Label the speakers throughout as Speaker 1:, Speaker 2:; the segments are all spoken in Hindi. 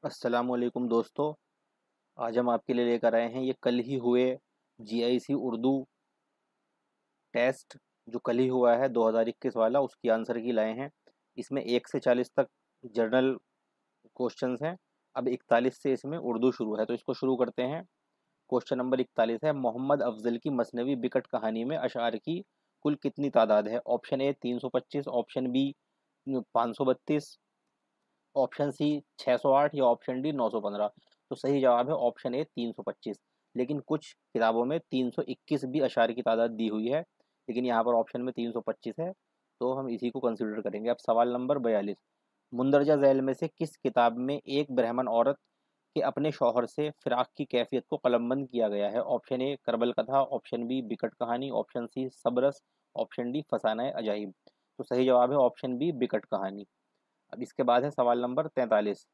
Speaker 1: अस्सलामुअलैकुम दोस्तों। आज हम आपके लिए लेकर आए हैं ये कल ही हुए जीआईसी उर्दू टेस्ट जो कल ही हुआ है 2021 वाला, उसकी आंसर की लाए हैं। इसमें 1 से 40 तक जनरल क्वेश्चंस हैं। अब 41 से इसमें उर्दू शुरू है, तो इसको शुरू करते हैं। क्वेश्चन नंबर 41 है, मोहम्मद अफजल की मसनवी बिकट कहानी में अशार की कुल कितनी तादाद है? Option A 325, option B 532, option C 608 या ऑप्शन डी 915। तो सही जवाब है ऑप्शन ए 325। लेकिन कुछ किताबों में 321 भी अशार की तादाद दी हुई है, लेकिन यहाँ पर ऑप्शन में 325 है, तो हम इसी को कंसिडर करेंगे। अब सवाल नंबर 42, मुंदरजा झैल में से किस किताब में एक ब्राह्मण औरत के अपने शौहर से फिराक की कैफियत को कलमबंद किया गया है? ऑप्शन ए करबल कथा, option B Bikat Kahani, option C Sabras, option D Fasana Ajaib. तो सही जवाब है ऑप्शन बी बिकट कहानी। अब इसके बाद है सवाल नंबर 43,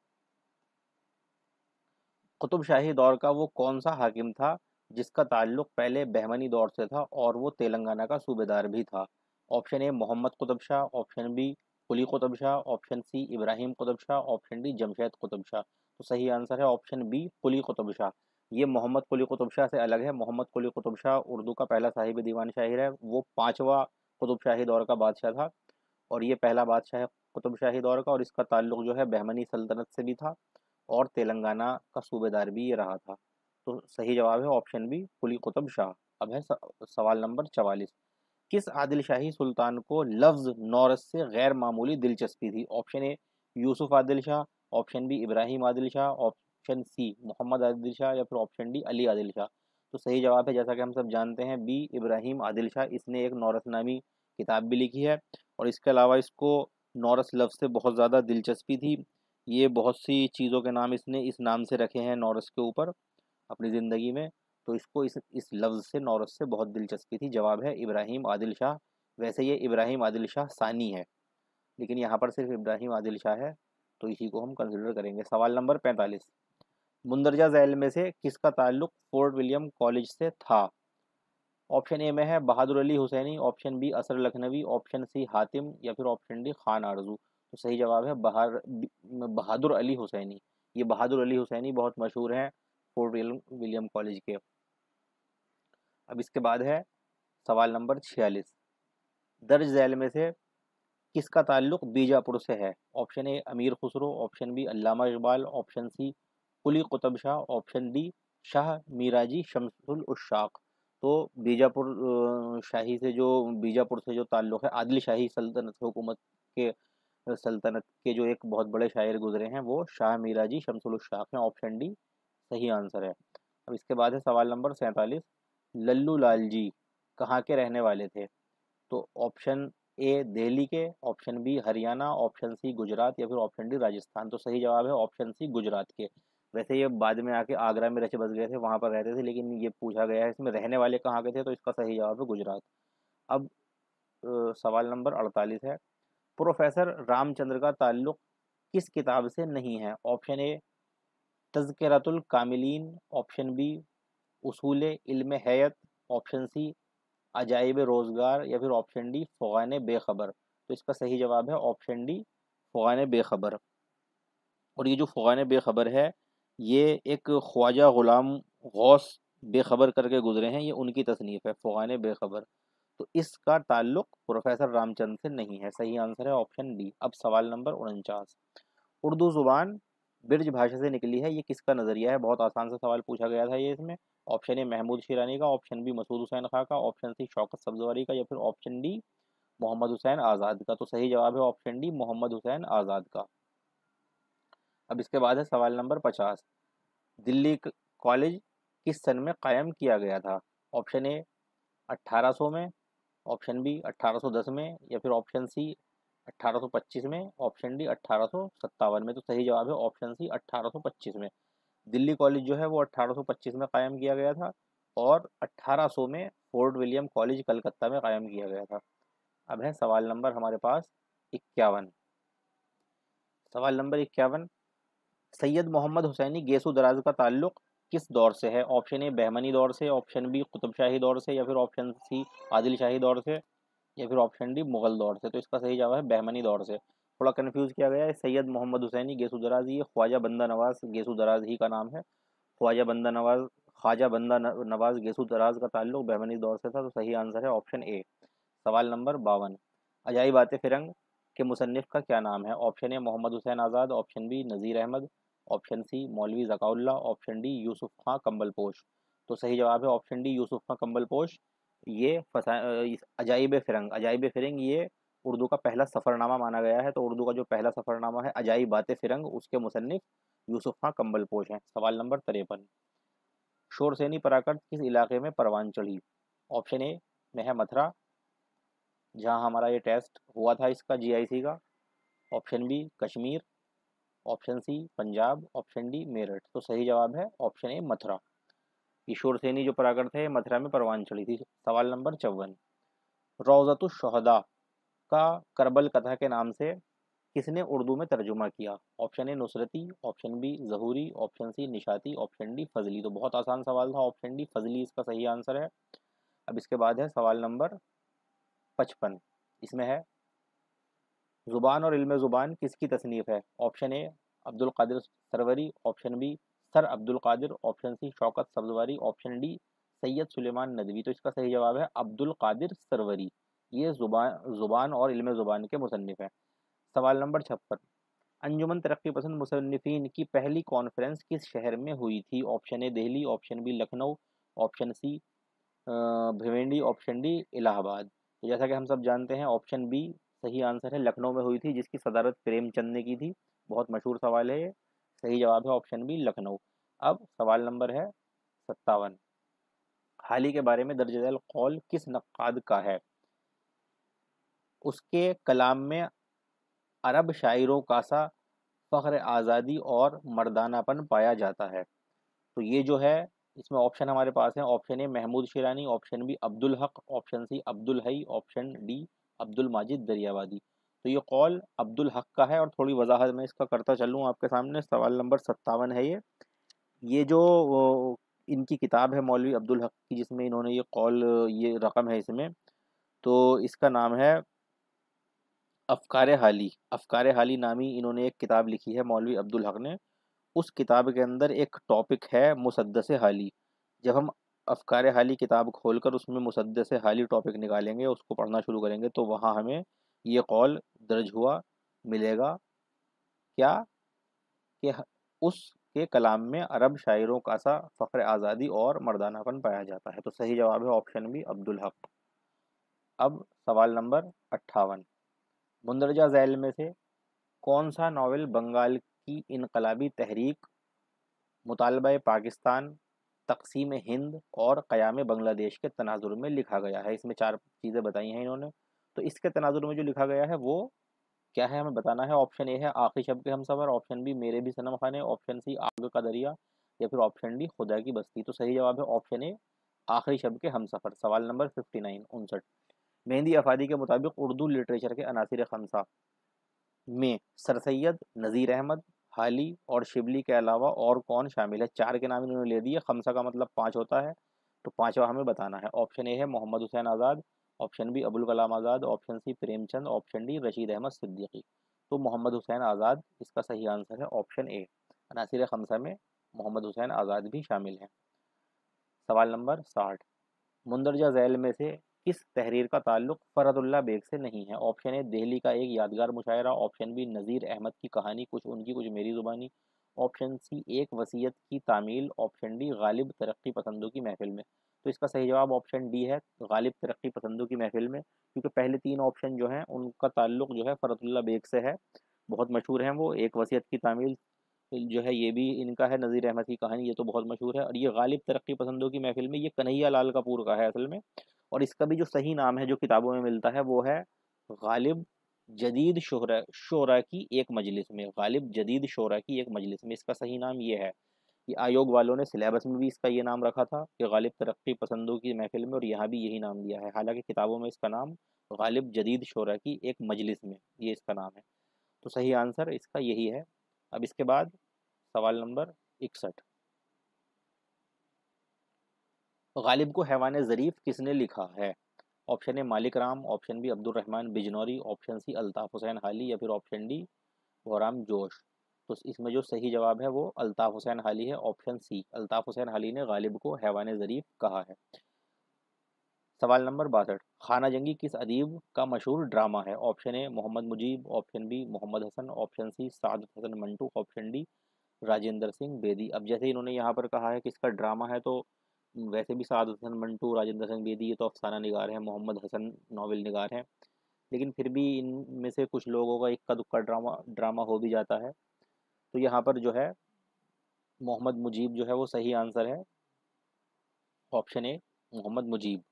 Speaker 1: कुतुब शाही दौर का वो कौन सा हाकिम था जिसका ताल्लुक पहले बहमनी दौर से था और वो तेलंगाना का सूबेदार भी था? Option A Mohammad Qutub Shah, option B Quli Qutub Shah, option C Ibrahim Qutub Shah, option D Jamshed Qutub Shah. तो सही आंसर है ऑप्शन बी कुली कुतुब शाह। ये मोहम्मद कुली कुतुब शाह से अलग है। मोहम्मद कुली कुतुब शाह उर्दू का पहला साहिब दीवान शायर है। वो पांचवा कुतुब शाही दौर का बादशाह था, और ये पहला बादशाह है कुतुब शाही दौर का, और इसका ताल्लुक जो है बहमनी सल्तनत से भी था, और तेलंगाना का सूबेदार भी ये रहा था। तो सही जवाब है ऑप्शन बी कुली कुतुब शाह। अब है सवाल नंबर 44, किस आदिल शाही सुल्तान को लफ्ज़ नौरस से गैर मामूली दिलचस्पी थी? Option A Yusuf Adil Shah, option B Ibrahim Adil Shah, option C Mohammad Adil Shah, या फिर ऑप्शन डी अली आदिल शाह। तो सही जवाब है, जैसा कि हम सब जानते हैं, बी इब्राहिम आदिल शाह। इसने एक नौरस नामी किताब भी लिखी है, और इसके अलावा इसको नौरस लफ्ज़ से बहुत ज़्यादा दिलचस्पी थी। ये बहुत सी चीज़ों के नाम इसने इस नाम से रखे हैं नौरस के ऊपर अपनी ज़िंदगी में, तो इसको इस लफ्ज़ से नौरस से बहुत दिलचस्पी थी। जवाब है इब्राहिम आदिल शाह। वैसे ये इब्राहिम आदिल शाह सानी है, लेकिन यहाँ पर सिर्फ इब्राहिम आदिल शाह है, तो इसी को हम कंसिडर करेंगे। सवाल नंबर 45, मुंदरजा झैल में से किसका ताल्लुक फोर्ट विलियम कॉलेज से था? ऑप्शन ए में है बहादुर अली हुसैनी, ऑप्शन बी असर लखनवी, ऑप्शन सी हातिम, या फिर ऑप्शन डी खान आरजू। तो सही जवाब है बहादुर अली हुसैनी। ये बहादुर अली हुसैनी बहुत मशहूर हैं फोर्ट विलियम कॉलेज के। अब इसके बाद है सवाल नंबर 46, दर्ज झैल में से किसका ताल्लुक बीजापुर से है? ऑप्शन ए अमीर खुसरो, ऑप्शन बी अल्लामा इकबाल, ऑप्शन सी कुली कुतुब शाह, ऑप्शन डी शाह मीराजी शमसुल उशाक। तो बीजापुर शाही से जो बीजापुर से जो ताल्लुक है, आदिल शाही सल्तनत हुकूमत के सल्तनत के जो एक बहुत बड़े शायर गुजरे हैं, वो शाह मीराजी शमसुल उशाक हैं। ऑप्शन डी सही आंसर है। अब इसके बाद है सवाल नंबर 47, लल्लू लाल जी कहाँ के रहने वाले थे? तो ऑप्शन ए दिल्ली के, option B Haryana, option C Gujarat, या फिर ऑप्शन डी राजस्थान। तो सही जवाब है ऑप्शन सी गुजरात के। वैसे ये बाद में आके आगरा में रचे बस गए थे, वहाँ पर रहते थे, लेकिन ये पूछा गया है इसमें रहने वाले कहाँ के थे, तो इसका सही जवाब है गुजरात। अब सवाल नंबर 48 है, प्रोफेसर रामचंद्र का ताल्लुक किस किताब से नहीं है? ऑप्शन ए तज़किरतुल कामिलीन, ऑप्शन बी उसूल इल्म हैयत, ऑप्शन सी अजाइब रोज़गार, या फिर ऑप्शन डी फ़ुगान बेखबर। तो इसका सही जवाब है ऑप्शन डी फ़ुगान बेखबर। और ये जो फ़ुगान बेखबर है, ये एक ख्वाजा ग़ुलाम गौस बेखबर करके गुजरे हैं, ये उनकी तसनीफ़ है फ़ुगान बेखबर। तो इसका ताल्लुक प्रोफेसर रामचंद्र से नहीं है। सही आंसर है ऑप्शन डी। अब सवाल नंबर 49, उर्दू ज़ुबान ब्रज भाषा से निकली है, ये किसका नज़रिया है? बहुत आसान सा सवाल पूछा गया था ये इसमें। ऑप्शन ए महमूद शिरानी का, ऑप्शन बी मसूद हुसैन खां का, ऑप्शन सी शौकत सब्जवारी का, या फिर ऑप्शन डी मोहम्मद हुसैन आज़ाद का। तो सही जवाब है ऑप्शन डी मोहम्मद हुसैन आज़ाद का। अब इसके बाद है सवाल नंबर 50, दिल्ली कॉलेज किस सन में कायम किया गया था? ऑप्शन ए 1800 में, ऑप्शन बी 1810 में, या फिर ऑप्शन सी 1825 में, ऑप्शन डी 1857 में। तो सही जवाब है ऑप्शन सी 1825 में। दिल्ली कॉलेज जो है वो 1825 में कायम किया गया था, और 1800 में फोर्ट विलियम कॉलेज कलकत्ता में कायम किया गया था। अब है सवाल नंबर हमारे पास 51, सवाल नंबर 51, सैयद मोहम्मद हुसैनी गेसु दराज का ताल्लुक किस दौर से है? ऑप्शन ए बहमनी दौर से, ऑप्शन बी कुतुब शाही दौर से, या फिर ऑप्शन सी आदिल शाही दौर से, या फिर ऑप्शन डी मुगल दौर से। तो इसका सही जवाब है बहमनी दौर से। थोड़ा कन्फ्यूज़ किया गया है। सैयद मोहम्मद हुसैनी गेसु दराज़, ये ख्वाजा बंदा नवाज़ गेसु दराज़ ही का नाम है। ख्वाजा बंदा नवाज़ गेसु दराज़ का ताल्लुक बहमनी दौर से था, तो सही आंसर है ऑप्शन ए। सवाल नंबर 52, अजाइबात फ़िरंग के मुसन्निफ़ का क्या नाम है? Option A Mohammad Hussain Azad, option B Nazir Ahmad, option C Maulvi Zakaullah, option D Yusuf Khan Kambalposh. तो सही जवाब है ऑप्शन डी यूसुफ़ खां कंबलपोश। ये अजाइब फ़िरंग ये उर्दू का पहला सफ़रनामा माना गया है। तो उर्दू का जो पहला सफ़रनामा है अजाइबात फ़िरंग, उसके मुसन्निफ़ यूसुफ़ खां कंबलपोश हैं। सवाल नंबर 53, शोरसेनी पराकट किस इलाके में परवान चढ़ी? ऑप्शन ए में है मथुरा, जहां हमारा ये टेस्ट हुआ था इसका जीआईसी का, option B Kashmir, option C Punjab, option D Meerut. तो सही जवाब है ऑप्शन ए मथुरा। ये शोरसेनी जो परागण थे मथुरा में परवान चढ़ी थी। सवाल नंबर 54, रौज़तुश शोहदा का करबल कथा के नाम से किसने उर्दू में तर्जुमा किया? Option A Nusrati, option B Zahuri, option C Nishati, option D Fazli. तो बहुत आसान सवाल था, ऑप्शन डी फजली इसका सही आंसर है। अब इसके बाद है सवाल नंबर 55, इसमें है ज़ुबान और इल्म ज़ुबान किसकी तसनीफ़ है? Option A Abdul Qadir Sarwari, option B sir Abdul Qadir, option C Shaukat Sabzwari, option D Syed Sulaiman Nadvi. तो इसका सही जवाब है अब्दुल कादिर सरवरी। ये ज़ुबान और इल्म ज़ुबान के मुसन्निफ़ हैं। सवाल नंबर 56, अंजुमन तरक्की पसंद मुसन्निफ़ीन की पहली कॉन्फ्रेंस किस शहर में हुई थी? Option A Delhi, option B Lucknow, option C Bhiwandi, option D Allahabad. तो जैसा कि हम सब जानते हैं ऑप्शन बी सही आंसर है, लखनऊ में हुई थी, जिसकी सदारत प्रेमचंद ने की थी। बहुत मशहूर सवाल है ये। सही जवाब है ऑप्शन बी लखनऊ। अब सवाल नंबर है 57, हाल ही के बारे में दर्ज झैल कौल किस नक्काद का है? उसके कलाम में अरब शायरों का सा फ़ख्र आज़ादी और मर्दानापन पाया जाता है। तो ये जो है इसमें ऑप्शन हमारे पास है, option A Mahmood Shirani, option B Abdul Haq, option C Abdul Hai, option D Abdul Majid Daryabadi. तो ये कौल अब्दुल हक का है। और थोड़ी वजाहत मैं इसका करता चलूँ आपके सामने। सवाल नंबर 57 है ये जो इनकी किताब है मौलवी अब्दुल हक की, जिसमें इन्होंने ये कौल, ये रकम है इसमें, तो इसका नाम है अफ़कार हाली नामी इन्होंने एक किताब लिखी है मौलवी अब्दुल हक ने। उस किताब के अंदर एक टॉपिक है मुसद्दस हाली। जब हम अफ़कार हाली किताब खोलकर उसमें मुसद्दस हाली टॉपिक निकालेंगे, उसको पढ़ना शुरू करेंगे, तो वहाँ हमें ये कौल दर्ज हुआ मिलेगा क्या कि उसके कलाम में अरब शायरों का सा फ़ख्र आज़ादी और मर्दानापन पाया जाता है। तो सही जवाब है ऑप्शन बी अब्दुल हक। अब सवाल नंबर 58, मुंदरजा झैल में से कौन सा नावल बंगाल की इनकलाबी तहरीक मुतालबा पाकिस्तान, तक़सीम हिंद और क़याम बांग्लादेश के तनाजुर में लिखा गया है? इसमें चार चीज़ें बताई हैं इन्होंने। तो इसके तनाजुर में जो लिखा गया है वो क्या है, हमें बताना है। ऑप्शन ए है आखिरी शब के हमसफ़र, ऑप्शन बी मेरे भी सनम खाने, ऑप्शन सी आग का दरिया, या फिर ऑप्शन डी खुदा की बस्ती। तो सही जवाब है ऑप्शन ए आखिरी शब के हमसफ़र। सवाल नंबर 59 मेहंदी अफादी के मुताबिक उर्दू लिटरेचर के अनासिर खमसा में सर सैयद, नज़ीर अहमद, हाली और शिबली के अलावा और कौन शामिल है? चार के नाम इन्होंने ले दिए, खमसा का मतलब पाँच होता है, तो पाँचवा हमें बताना है। ऑप्शन ए है Mohammad Hussain Azad, option B Abul Kalam Azad, option C Premchand, option D Rashid Ahmad Siddiqui. तो मोहम्मद हुसैन आज़ाद इसका सही आंसर है, ऑप्शन ए। अनासिर खमसा में मोहम्मद हुसैन आज़ाद भी शामिल हैं। सवाल नंबर 60, मुंदरजा झैल में से किस तहरीर का ताल्लुक फ़रदुल्ला बेग से नहीं है? ऑप्शन ए दिल्ली का एक यादगार मुशायरा, ऑप्शन बी नज़ीर अहमद की कहानी कुछ उनकी कुछ मेरी ज़ुबानी, ऑप्शन सी एक वसीयत की तामील, ऑप्शन डी गालिब तरक्की पसंदों की महफिल में। तो इसका सही जवाब ऑप्शन डी है, गालिब तरक्की पसंदों की महफिल में, क्योंकि पहले तीन ऑप्शन जो हैं उनका ताल्लुक जो है फ़रदुल्ला बेग से है। बहुत मशहूर हैं वो। एक वसीयत की तामील जो है ये भी इनका है, नज़ीर अहमद की कहानी, ये तो बहुत मशहूर है। और ये गालिब तरक्की पसंदों की महफिल में, ये कन्हैया लाल कपूर का है असल में। और इसका भी जो सही नाम है जो किताबों में मिलता है वो है गालिब जदीद शोरा की एक मजलिस में। गालिब जदीद शोरा की एक मजलिस में, इसका सही नाम ये है। ये आयोग वालों ने सिलेबस में भी इसका ये नाम रखा था कि गालिब तरक्की पसंदों की महफिल में, और यहाँ भी यही नाम दिया है। हालांकि किताबों में इसका नाम गालिब जदीद शोरा की एक मजलिस में ये इसका नाम है। तो सही आंसर इसका यही है। अब इसके बाद सवाल नंबर 61, गालिब को हैवान ज़रीफ़ किसने लिखा है? Option A Malik Ram, option B Abdul Rahman Bijnori, option C Altaf Hussain Hali या फिर ऑप्शन डी बहराम जोश। तो इसमें जो सही जवाब है वो अल्ताफ़ हुसैन हाली है, ऑप्शन सी। अल्ताफ़ हुसैन हाली ने गालिब को हैवान ज़रीफ़ कहा है। सवाल नंबर 62, खाना जंगी किस अदीब का मशहूर ड्रामा है? Option A Mohammad Mujeeb, option B Mohammad Hasan, option C Saadat Hasan Manto, option D Rajinder Singh Bedi. अब जैसे इन्होंने यहाँ पर कहा है कि इसका ड्रामा है, तो वैसे भी सादत हसन मंटू, राजेंद्र सिंह बेदी ये तो अफसाना निगार हैं, मोहम्मद हसन नावल निगार हैं, लेकिन फिर भी इनमें से कुछ लोगों का इक्का दुक्का ड्रामा ड्रामा हो भी जाता है। तो यहाँ पर जो है मोहम्मद मुजीब जो है वो सही आंसर है, ऑप्शन ए मोहम्मद मुजीब।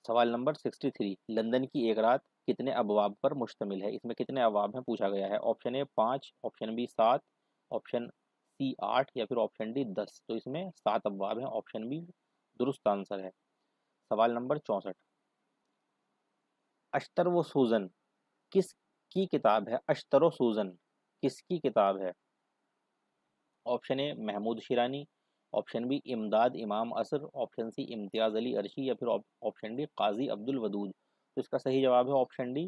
Speaker 1: सवाल नंबर 63, लंदन की एक रात कितने अबवाब पर मुश्तमिल है? इसमें कितने अबवाब हैं पूछा गया है। Option A 5, option B 7, option C 8 या फिर ऑप्शन डी 10। तो इसमें 7 अबवाब हैं, ऑप्शन बी दुरुस्त आंसर है। सवाल नंबर 64, अश्तर व सूजन किस की किताब है? अश्तर व सूजन किसकी किताब है? Option A Mahmood Shirani, option B Imdad Imam Asar, option C Imtiaz Ali Arshi या फिर ऑप्शन डी काजी अब्दुल वदूद। तो इसका सही जवाब है ऑप्शन डी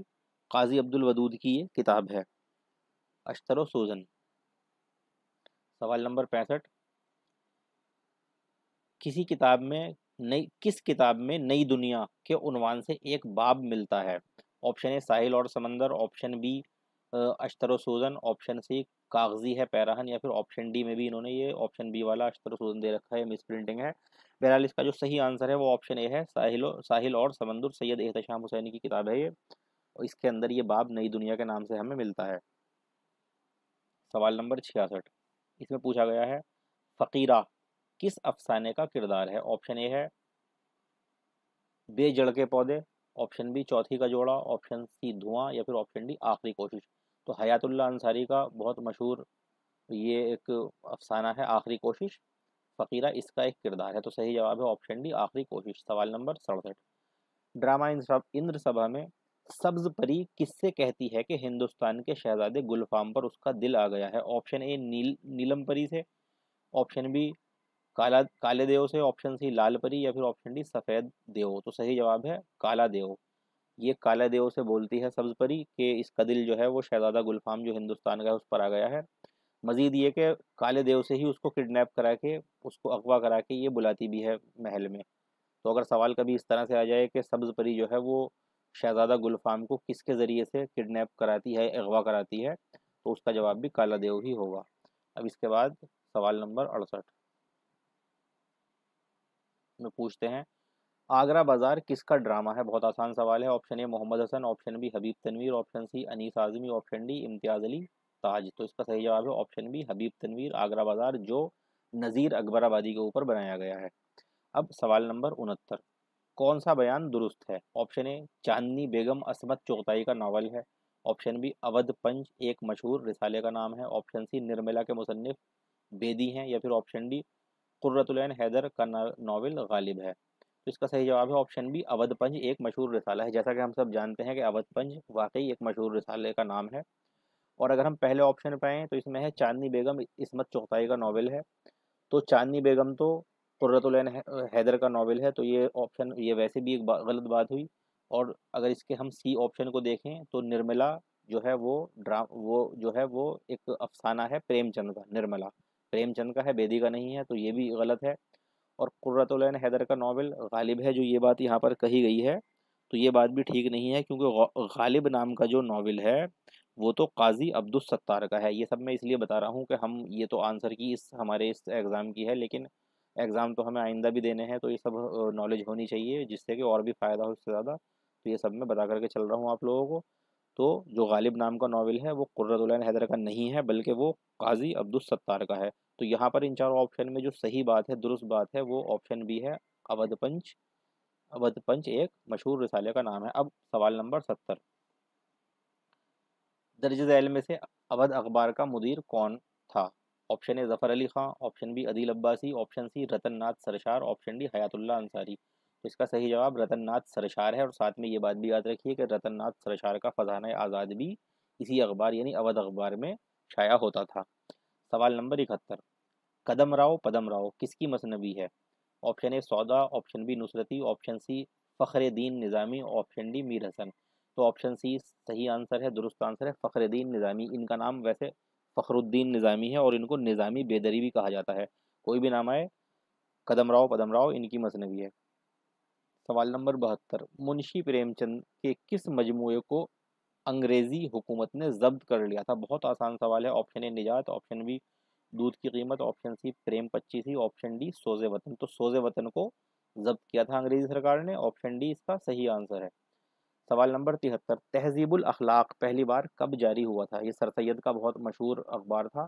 Speaker 1: काजी अब्दुल वदूद की ये किताब है, अश्तर व सूजन। सवाल नंबर 65, किस किताब में नई दुनिया के उन्वान से एक बाब मिलता है? ऑप्शन ए साहिल और समंदर, ऑप्शन बी अश्तर व सूजन, ऑप्शन सी कागजी है पैराहन या फिर ऑप्शन डी में भी इन्होंने ये ऑप्शन बी वाला अश्तर व सूजन दे रखा है, मिस प्रिंटिंग है। बहरहाल इसका जो सही आंसर है वो ऑप्शन ए है, साहिल और समंदर, सैयद एहतशाम हुसैनी की किताब है ये, और इसके अंदर ये बाब नई दुनिया के नाम से हमें मिलता है। सवाल नंबर 66, इसमें पूछा गया है फ़कीरा किस अफसाने का किरदार है? ऑप्शन ए है बेजड़ के पौधे, option B Chauthi Ka Joda, option सी धुआं या फिर ऑप्शन डी आखिरी कोशिश। तो हयातुल्लाह अंसारी का बहुत मशहूर ये एक अफसाना है आखिरी कोशिश, फ़कीरा इसका एक किरदार है, तो सही जवाब है ऑप्शन डी आखिरी कोशिश। सवाल नंबर 67, ड्रामा इंद्र सभा में सब्ज परी किससे कहती है कि हिंदुस्तान के शहजादे गुलफाम पर उसका दिल आ गया है? ऑप्शन ए नीलम परी से, ऑप्शन बी काला काले देव से, ऑप्शन सी लाल परी या फिर ऑप्शन डी सफ़ेद देव। तो सही जवाब है काला देव। ये काला देव से बोलती है सब्ज परी कि इसका दिल जो है वो शहजादा गुलफाम जो हिंदुस्तान का है उस पर आ गया है। मजीद ये कि काले देव से ही उसको किडनैप करा के, उसको अगवा करा के ये बुलाती भी है महल में। तो अगर सवाल कभी इस तरह से आ जाए कि सब्ज परी जो है वो शहजादा गुलफाम को किसके ज़रिए से किडनैप कराती है, अगवा कराती है, तो उसका जवाब भी काला देव ही होगा। अब इसके बाद सवाल नंबर 68 में पूछते हैं आगरा बाजार किसका ड्रामा है? बहुत आसान सवाल है। Option A Mohammad Hasan, option B Habib Tanveer, option C Anees Azmi, option D Imtiaz Ali Taj. तो इसका सही जवाब है ऑप्शन बी हबीब तनवीर आगरा बाजार, जो नज़ीर अकबराबादी के ऊपर बनाया गया है। अब सवाल नंबर 69, कौन सा बयान दुरुस्त है? ऑप्शन ए चांदनी बेगम असमत चुगताई का नावल है, ऑप्शन बी अवध पंच एक मशहूर रिसाले का नाम है, ऑप्शन सी निर्मला के मुसन्निफ बेदी हैं या फिर ऑप्शन डी कुर्रतुल ऐन हैदर का नावल गालिब है। तो इसका सही जवाब है ऑप्शन बी अवध पंच एक मशहूर रिसाला है। जैसा कि हम सब जानते हैं कि अवध पंच वाकई एक मशहूर रिसाले का नाम है। और अगर हम पहले ऑप्शन पे आएँ तो इसमें है चांदनी बेगम इस्मत चुगताई का नावल है। तो चांदनी बेगम तो कुर्रतुल ऐन हैदर का नावल है, तो ये ऑप्शन ये वैसे भी एक गलत बात हुई। और अगर इसके हम सी ऑप्शन को देखें तो निर्मला जो है वो जो है वो एक अफसाना है प्रेमचंद का, निर्मला प्रेमचंद का है, बेदी का नहीं है, तो ये भी गलत है। और कुर्रतुल ऐन हैदर का नावल गालिब है, जो ये बात यहाँ पर कही गई है, तो ये बात भी ठीक नहीं है, क्योंकि गालिब नाम का जो नावल है वो तो काजी अब्दुल सत्तार का है। ये सब मैं इसलिए बता रहा हूँ कि हम ये तो आंसर की इस हमारे इस एग्ज़ाम की है, लेकिन एग्ज़ाम तो हमें आइंदा भी देने हैं, तो ये सब नॉलेज होनी चाहिए जिससे कि और भी फ़ायदा हो इससे ज़्यादा। तो ये सब मैं बता करके चल रहा हूँ आप लोगों को। तो जो गालिब नाम का नावल है वो कुर्रतुल ऐन हैदर का नहीं है, बल्कि वो काजी अब्दुल सत्तार का है। तो यहाँ पर इन चारों ऑप्शन में जो सही बात है, दुरुस्त बात है, वो ऑप्शन बी है अवध पंच। अवध पंच एक मशहूर रिसाले का नाम है। अब सवाल नंबर 70, दर्ज झैल में से अवध अखबार का मुदीर कौन था? Option A Zafar Ali Khan, option B Adil Abbasi, option C Ratan Nath Sarshar, option D Hayatullah Ansari. तो इसका सही जवाब रतन नाथ सरशार है। और साथ में ये बात भी याद रखिए कि रतन नाथ सरशार का फ़ज़ाना आज़ाद भी इसी अखबार यानी अवध अखबार में शाया होता था। सवाल नंबर 71, कदम राव पदम राव किसकी मसनवी है? Option A Sauda, option B Nusrati, option C Fakhruddin Nizami, option D Mir Hasan. तो ऑप्शन सी सही आंसर है, दुरुस्त आंसर है फ़खरुद्दीन निज़ामी। इनका नाम वैसे फ़खरुद्दीन निज़ामी है और इनको निज़ामी बेदरी भी कहा जाता है। कोई भी नाम आए, कदमराव पदमराव इनकी मसनवी है। सवाल नंबर 72, मुंशी प्रेमचंद के किस मजमूए को अंग्रेजी हुकूमत ने जब्त कर लिया था? बहुत आसान सवाल है। ऑप्शन ए निजात, ऑप्शन बी दूध की कीमत, ऑप्शन सी प्रेम 25 ही, ऑप्शन डी सोजे वतन। तो सोजे वतन को जब्त किया था अंग्रेजी सरकार ने, ऑप्शन डी इसका सही आंसर है। सवाल नंबर 73, तहजीबुल अखलाक पहली बार कब जारी हुआ था? ये सर सैयद का बहुत मशहूर अखबार था,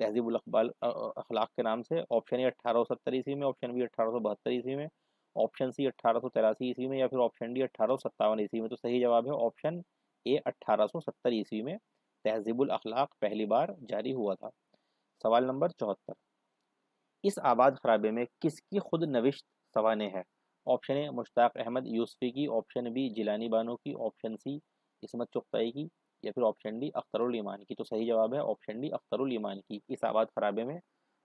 Speaker 1: तहजीबुल अखलाक के नाम से। ऑप्शन ए 1870 ईस्वी में, ऑप्शन बी 1872 ईस्वी में, ऑप्शन सी 1883 ईस्वी में, या फिर ऑप्शन डी 1857 ईस्वी में। तो सही जवाब है ऑप्शन ए 1870 ईस्वी में तहजीबुल अखलाक पहली बार जारी हुआ था। सवाल नंबर 74, इस आबाद खराबे में किसकी खुद नविश्त सवानें है? ऑप्शन ए मुश्ताक अहमद यूसुफी की, ऑप्शन बी जिलानी बानो की, ऑप्शन सी इसमत चुगताई की, या फिर ऑप्शन डी अख्तरुल ईमान की। तो सही जवाब है ऑप्शन डी अख्तरुल ईमान की। इस आबाद खराबे में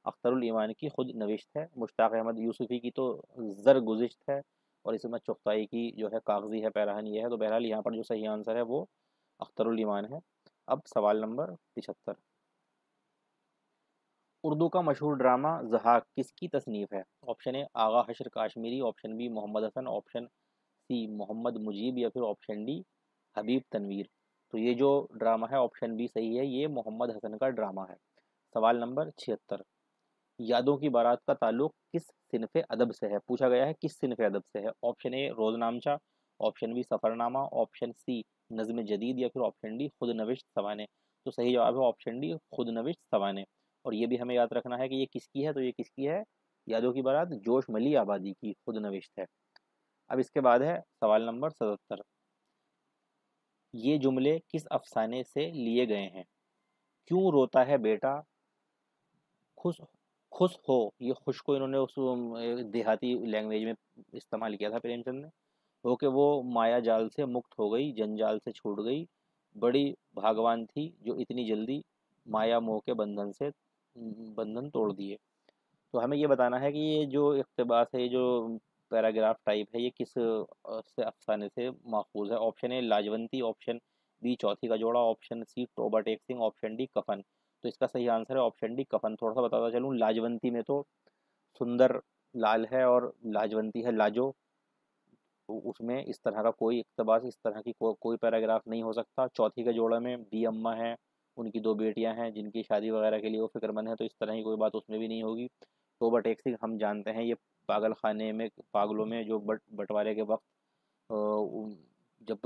Speaker 1: अख्तरुल ईमान की खुद नविश्त है। मुश्ताक अहमद यूसुफी की तो जर गुज़िश्त है, और इसमत चुगताई की जो है कागजी है, पैराहन ये है। तो बहरहाल यहाँ पर जो सही आंसर है वो अख्तरुल ईमान है। अब सवाल नंबर 75, उर्दू का मशहूर ड्रामा ज़हाक किसकी तसनीफ़ है? Option A Agha Hashar Kashmiri, option B Mohammad Hasan, option C Mohammad Mujeeb, या फिर ऑप्शन डी हबीब तनवीर। तो ये जो ड्रामा है ऑप्शन बी सही है, ये मोहम्मद हसन का ड्रामा है। सवाल नंबर 76, यादों की बारात का ताल्लुक किस सिनफ़े अदब से है? पूछा गया है किस सिनफ़े अदब से है। ऑप्शन ए रोज़नामचा, ऑप्शन बी सफ़रनामा, ऑप्शन सी नज़्म जदीद, या फिर ऑप्शन डी खुद नविश्त सवाने। तो सही जवाब है ऑप्शन डी खुद नविश्त सवाने। और ये भी हमें याद रखना है कि ये किसकी है, तो ये किसकी है, यादों की बारात जोश मली आबादी की खुद नविश्त है। अब इसके बाद है सवाल नंबर 77, ये जुमले किस अफसाने से लिए गए हैं? क्यों रोता है बेटा खुश खुश हो, ये खुश को इन्होंने उस देहाती लैंग्वेज में इस्तेमाल किया था प्रेमचंद ने। हो के वो माया जाल से मुक्त हो गई, जंजाल से छूट गई, बड़ी भागवान थी जो इतनी जल्दी माया मोह के बंधन तोड़ दिए। तो हमें ये बताना है कि ये जो इक़्तिबास है, ये जो पैराग्राफ टाइप है, ये किस से अफसाने से माखूज़ है। Option A Lajwanti, option B Chauthi Ka Joda, option C Toba Tek Singh, option D Kafan. तो इसका सही आंसर है ऑप्शन डी कफन। थोड़ा सा बताता चलूँ, लाजवंती में तो सुंदर लाल है और लाजवंती है लाजो, तो उसमें इस तरह का कोई इक़्तिबास, इस तरह की कोई पैराग्राफ नहीं हो सकता। चौथी के जोड़ा में बी अम्मा हैं, उनकी दो बेटियां हैं जिनकी शादी वगैरह के लिए वो फिक्रमंद है, तो इस तरह की कोई बात उसमें भी नहीं होगी। तोबा टेक सिंह हम जानते हैं, ये पागल खाने में, पागलों में जो बंटवारे के वक्त जब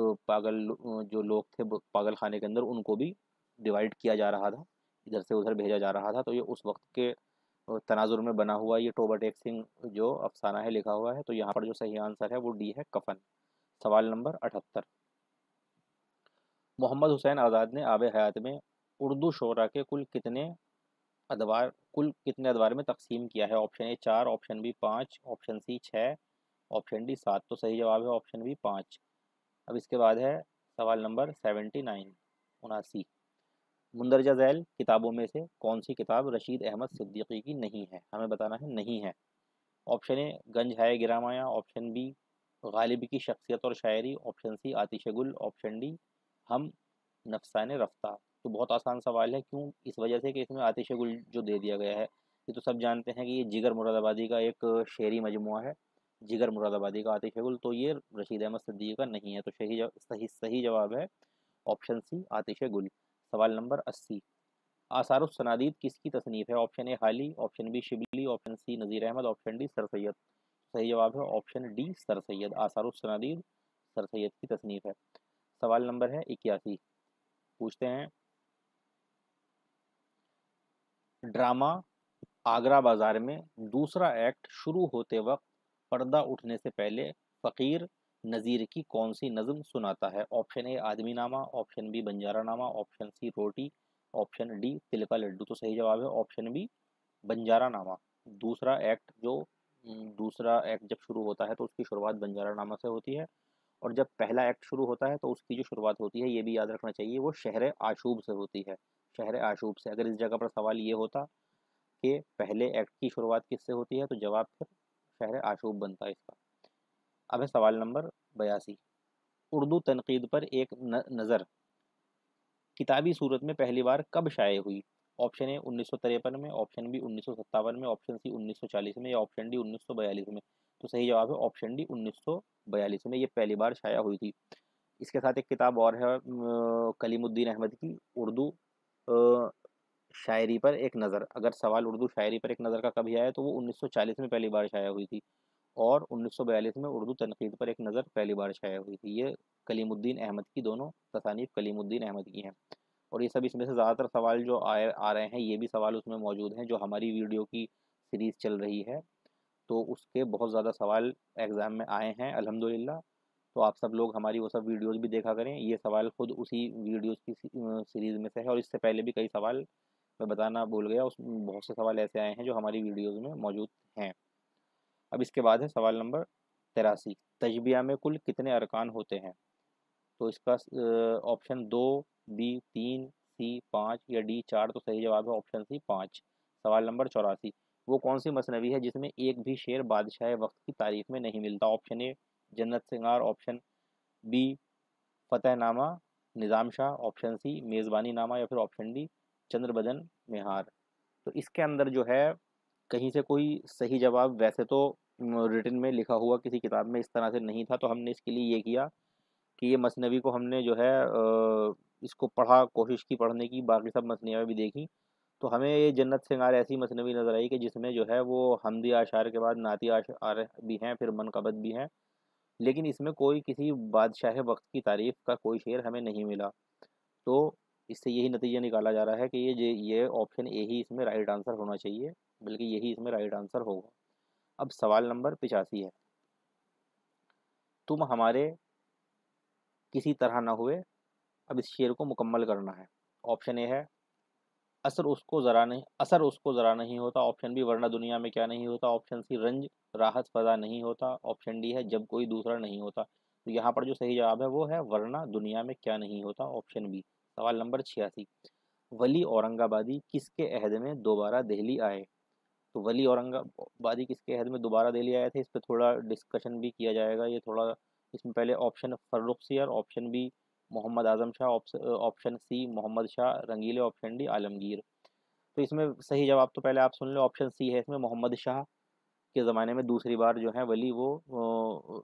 Speaker 1: जो लोग थे पागल खाने के अंदर, उनको भी डिवाइड किया जा रहा था, इधर से उधर भेजा जा रहा था। तो ये उस वक्त के तनाजुर में बना हुआ ये टोबा टेक सिंह जो अफसाना है लिखा हुआ है। तो यहाँ पर जो सही आंसर है वो डी है कफन। सवाल नंबर 78, मोहम्मद हुसैन आज़ाद ने आब हयात में उर्दू शोरा के कुल कितने अदवार में तकसीम किया है? Option A 4, option B 5, option C 6, option D 7। तो सही जवाब है ऑप्शन बी 5। अब इसके बाद है सवाल नंबर 79, 79, मुंदरजा झैल किताबों में से कौन सी किताब रशीद अहमद सिद्दीकी की नहीं है? हमें बताना है नहीं है। ऑप्शन ए गंज है गिरामाया, ऑप्शन बी गालिब की शख्सियत और शायरी, ऑप्शन सी आतिश गुल, ऑप्शन डी हम नफसाने रफ्ता। तो बहुत आसान सवाल है, क्यों? इस वजह से कि इसमें आतिश गुल जो दे दिया गया है, ये तो सब जानते हैं कि ये जिगर मुरादाबादी का एक शेरी मजमुआ है, जिगर मुरादाबादी का आतिश गुल। तो ये रशीद अहमद सिद्दीकी का नहीं है। तो सही जवाब है ऑप्शन सी आतिश गुल। सवाल नंबर 80, आसारुस सनादीद किसकी तसनीफ़ है? Option A Hali, option B Shibli, option C Nazir Ahmad, option D Sir Syed. सही जवाब है option D Sir Syed. Asarus Sanadid Sir Syed की तसनीफ़ है। सवाल नंबर है 81, पूछते हैं, ड्रामा आगरा बाजार में दूसरा एक्ट शुरू होते वक्त पर्दा उठने से पहले फ़कीर नज़ीर की कौन सी नज़म सुनाता है? ऑप्शन ए आदमी नामा, ऑप्शन बी बंजारा नामा, ऑप्शन सी रोटी, ऑप्शन डी तिल का लड्डू। तो सही जवाब है ऑप्शन बी बंजारा नामा। दूसरा एक्ट जब शुरू होता है तो उसकी शुरुआत बंजारा नामा से होती है, और जब पहला एक्ट शुरू होता है तो उसकी जो शुरुआत होती है, ये भी याद रखना चाहिए, वो शहर आशूब से होती है। शहर आशूब से। अगर इस जगह पर सवाल ये होता कि पहले एक्ट की शुरुआत किससे होती है, तो जवाब फिर शहर आशूब बनता है इसका। अब है सवाल नंबर 82। उर्दू तनकीद पर एक नज़र किताबी सूरत में पहली बार कब शाये हुई? ऑप्शन ए 1953 में, ऑप्शन बी 1957 में, ऑप्शन सी 1940 में या ऑप्शन डी 1942 में। तो सही जवाब है ऑप्शन डी 1942 में ये पहली बार शाया हुई थी। इसके साथ एक किताब और है कलीमुद्दीन अहमद की, उर्दू अ, शायरी पर एक नज़र। अगर सवाल उर्दू शायरी पर एक नज़र का कभी आया तो वो 1940 में पहली बार शाया हुई थी, और 1942 में उर्दू तनकीद पर एक नज़र पहली बार शाया हुई थी। ये कलीमुद्दीन अहमद की, दोनों तसानीफ कलीमुद्दीन अहमद की हैं। और ये सब इसमें से ज़्यादातर सवाल जो आ रहे हैं ये भी सवाल उसमें मौजूद हैं जो हमारी वीडियो की सीरीज़ चल रही है, तो उसके बहुत ज़्यादा सवाल एग्ज़ाम में आए हैं अल्हम्दुलिल्लाह। तो आप सब लोग हमारी वो सब वीडियोज़ भी देखा करें, ये सवाल खुद उसी वीडियोज़ की सीरीज़ में से है, और इससे पहले भी कई सवाल मैं बताना भूल गया, उस बहुत से सवाल ऐसे आए हैं जो हमारी वीडियोज़ में मौजूद हैं। अब इसके बाद है सवाल नंबर 83। तशबिया में कुल कितने अरकान होते हैं? तो इसका ऑप्शन 2, बी 3, सी 5 या डी 4। तो सही जवाब है ऑप्शन सी 5। सवाल नंबर 84। वो कौन सी मसनवी है जिसमें एक भी शेर बादशाह वक्त की तारीफ में नहीं मिलता? ऑप्शन ए जन्नत सिंगार, ऑप्शन बी फतेहनामा निज़ाम शाह, ऑप्शन सी मेज़बानी नामा या फिर ऑप्शन डी चंद्रबदन मेहार। तो इसके अंदर जो है कहीं से कोई सही जवाब वैसे तो रिटन में लिखा हुआ किसी किताब में इस तरह से नहीं था, तो हमने इसके लिए ये किया कि ये मसनवी को हमने जो है इसको पढ़ा, कोशिश की पढ़ने की, बाकी सब मसनवियाँ भी देखी। तो हमें ये जन्नत सिंगार ऐसी मसनवी नज़र आई कि जिसमें जो है वो हमदी आशार के बाद नाती आशार भी हैं, फिर मनक़बत भी हैं, लेकिन इसमें कोई किसी बादशाह वक्त की तारीफ़ का कोई शेर हमें नहीं मिला। तो इससे यही नतीजा निकाला जा रहा है कि ये ऑप्शन ए ही इसमें राइट आंसर होना चाहिए, बल्कि यही इसमें राइट आंसर होगा। अब सवाल नंबर 85 है। तुम हमारे किसी तरह ना हुए, अब इस शेर को मुकम्मल करना है। ऑप्शन ए है असर उसको ज़रा नहीं होता, ऑप्शन बी वरना दुनिया में क्या नहीं होता, ऑप्शन सी रंज राहत फ़ज़ा नहीं होता, ऑप्शन डी है जब कोई दूसरा नहीं होता। तो यहाँ पर जो सही जवाब है वो है वरना दुनिया में क्या नहीं होता, ऑप्शन बी। सवाल नंबर 86। वली औरंगाबादी किसके अहद में दोबारा दिल्ली आए? तो वली औरंगाबादी किसके अहद में दोबारा दिल्ली आए थे, इस पर थोड़ा डिस्कशन भी किया जाएगा। ये थोड़ा इसमें पहले option Farrukhsiyar, option B Mohammad Azam Shah, option C Mohammad Shah Rangeele, option D Alamgir. तो इसमें सही जवाब तो पहले आप सुन लो, ऑप्शन सी है इसमें मोहम्मद शाह के ज़माने में दूसरी बार जो है वली वो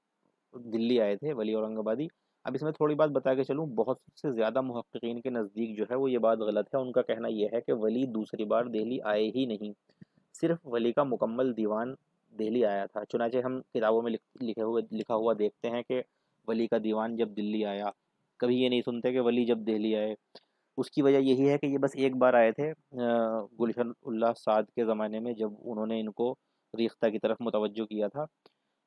Speaker 1: दिल्ली आए थे, वली औरंगाबादी। अब इसमें थोड़ी बात बता के चलूँ, बहुत से ज़्यादा मुहक्किकीन के नज़दीक जो है वो ये बात गलत है। उनका कहना यह है कि वली दूसरी बार दिल्ली आए ही नहीं, सिर्फ वली का मुकम्मल दीवान दिल्ली आया था। चुनांचे हम किताबों में लिखा हुआ देखते हैं कि वली का दीवान जब दिल्ली आया, कभी ये नहीं सुनते कि वली जब दिल्ली आए। उसकी वजह यही है कि ये बस एक बार आए थे गुलशन उल्लाह साद के ज़माने में, जब उन्होंने इनको रिख्ता की तरफ मुतवज्जो किया था।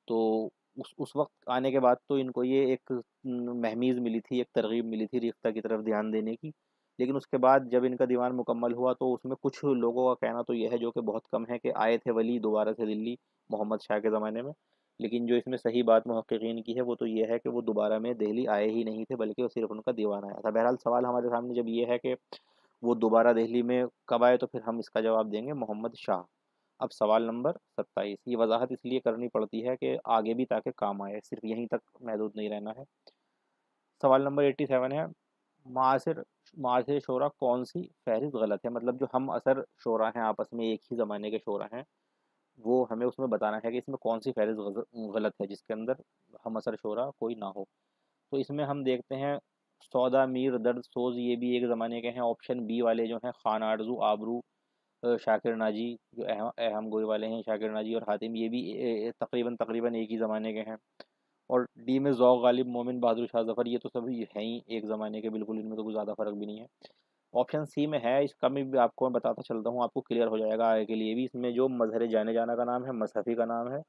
Speaker 1: तो उस वक्त आने के बाद तो इनको ये एक महमीज़ मिली थी, एक तरगीब मिली थी रिख्ता की तरफ ध्यान देने की। लेकिन उसके बाद जब इनका दीवान मुकम्मल हुआ तो उसमें कुछ लोगों का कहना तो ये है, जो कि बहुत कम है, कि आए थे वली दोबारा से दिल्ली मोहम्मद शाह के ज़माने में। लेकिन जो इसमें सही बात मुहक्किकीन की है वो तो ये है कि वो दोबारा में दिल्ली आए ही नहीं थे, बल्कि वो सिर्फ उनका दीवान आया था। बहरहाल सवाल हमारे सामने जब ये है कि वो दोबारा दिल्ली में कब आए, तो फिर हम इसका जवाब देंगे मोहम्मद शाह। अब सवाल नंबर 27। ये वजाहत इसलिए करनी पड़ती है कि आगे भी ताकि काम आए, सिर्फ यहीं तक महदूद नहीं रहना है। सवाल नंबर 87 है। मासिर मासिर शोरा कौन सी फहरिस्त गलत है? मतलब जो हम असर शोरा हैं, आपस में एक ही ज़माने के शोरा हैं, वो हमें उसमें बताना है कि इसमें कौन सी फहरिस्त गलत है जिसके अंदर हम असर शोरा कोई ना हो। तो इसमें हम देखते हैं सौदा मीर दर्द सोज, ये भी एक ज़माने के हैं। ऑप्शन बी वाले जो हैं खान आरजू आबरू शाकिर नाजी, जो अहम अहम गोई वाले हैं शाकिर नाजी और हातिम, ये भी तकरीबन तकरीबन एक ही ज़माने के हैं। और डी में ज़ौक़ गालिब मोमिन बहादुर शाह ज़फ़र, ये तो सभी हैं ही एक ज़माने के, बिल्कुल इनमें तो कोई ज़्यादा फ़र्क भी नहीं है। ऑप्शन सी में है, इसका भी आपको मैं बताता चलता हूँ, आपको क्लियर हो जाएगा आगे के लिए भी। इसमें जो मजहर जाने जाना का नाम है, मसहफ़ी का नाम है,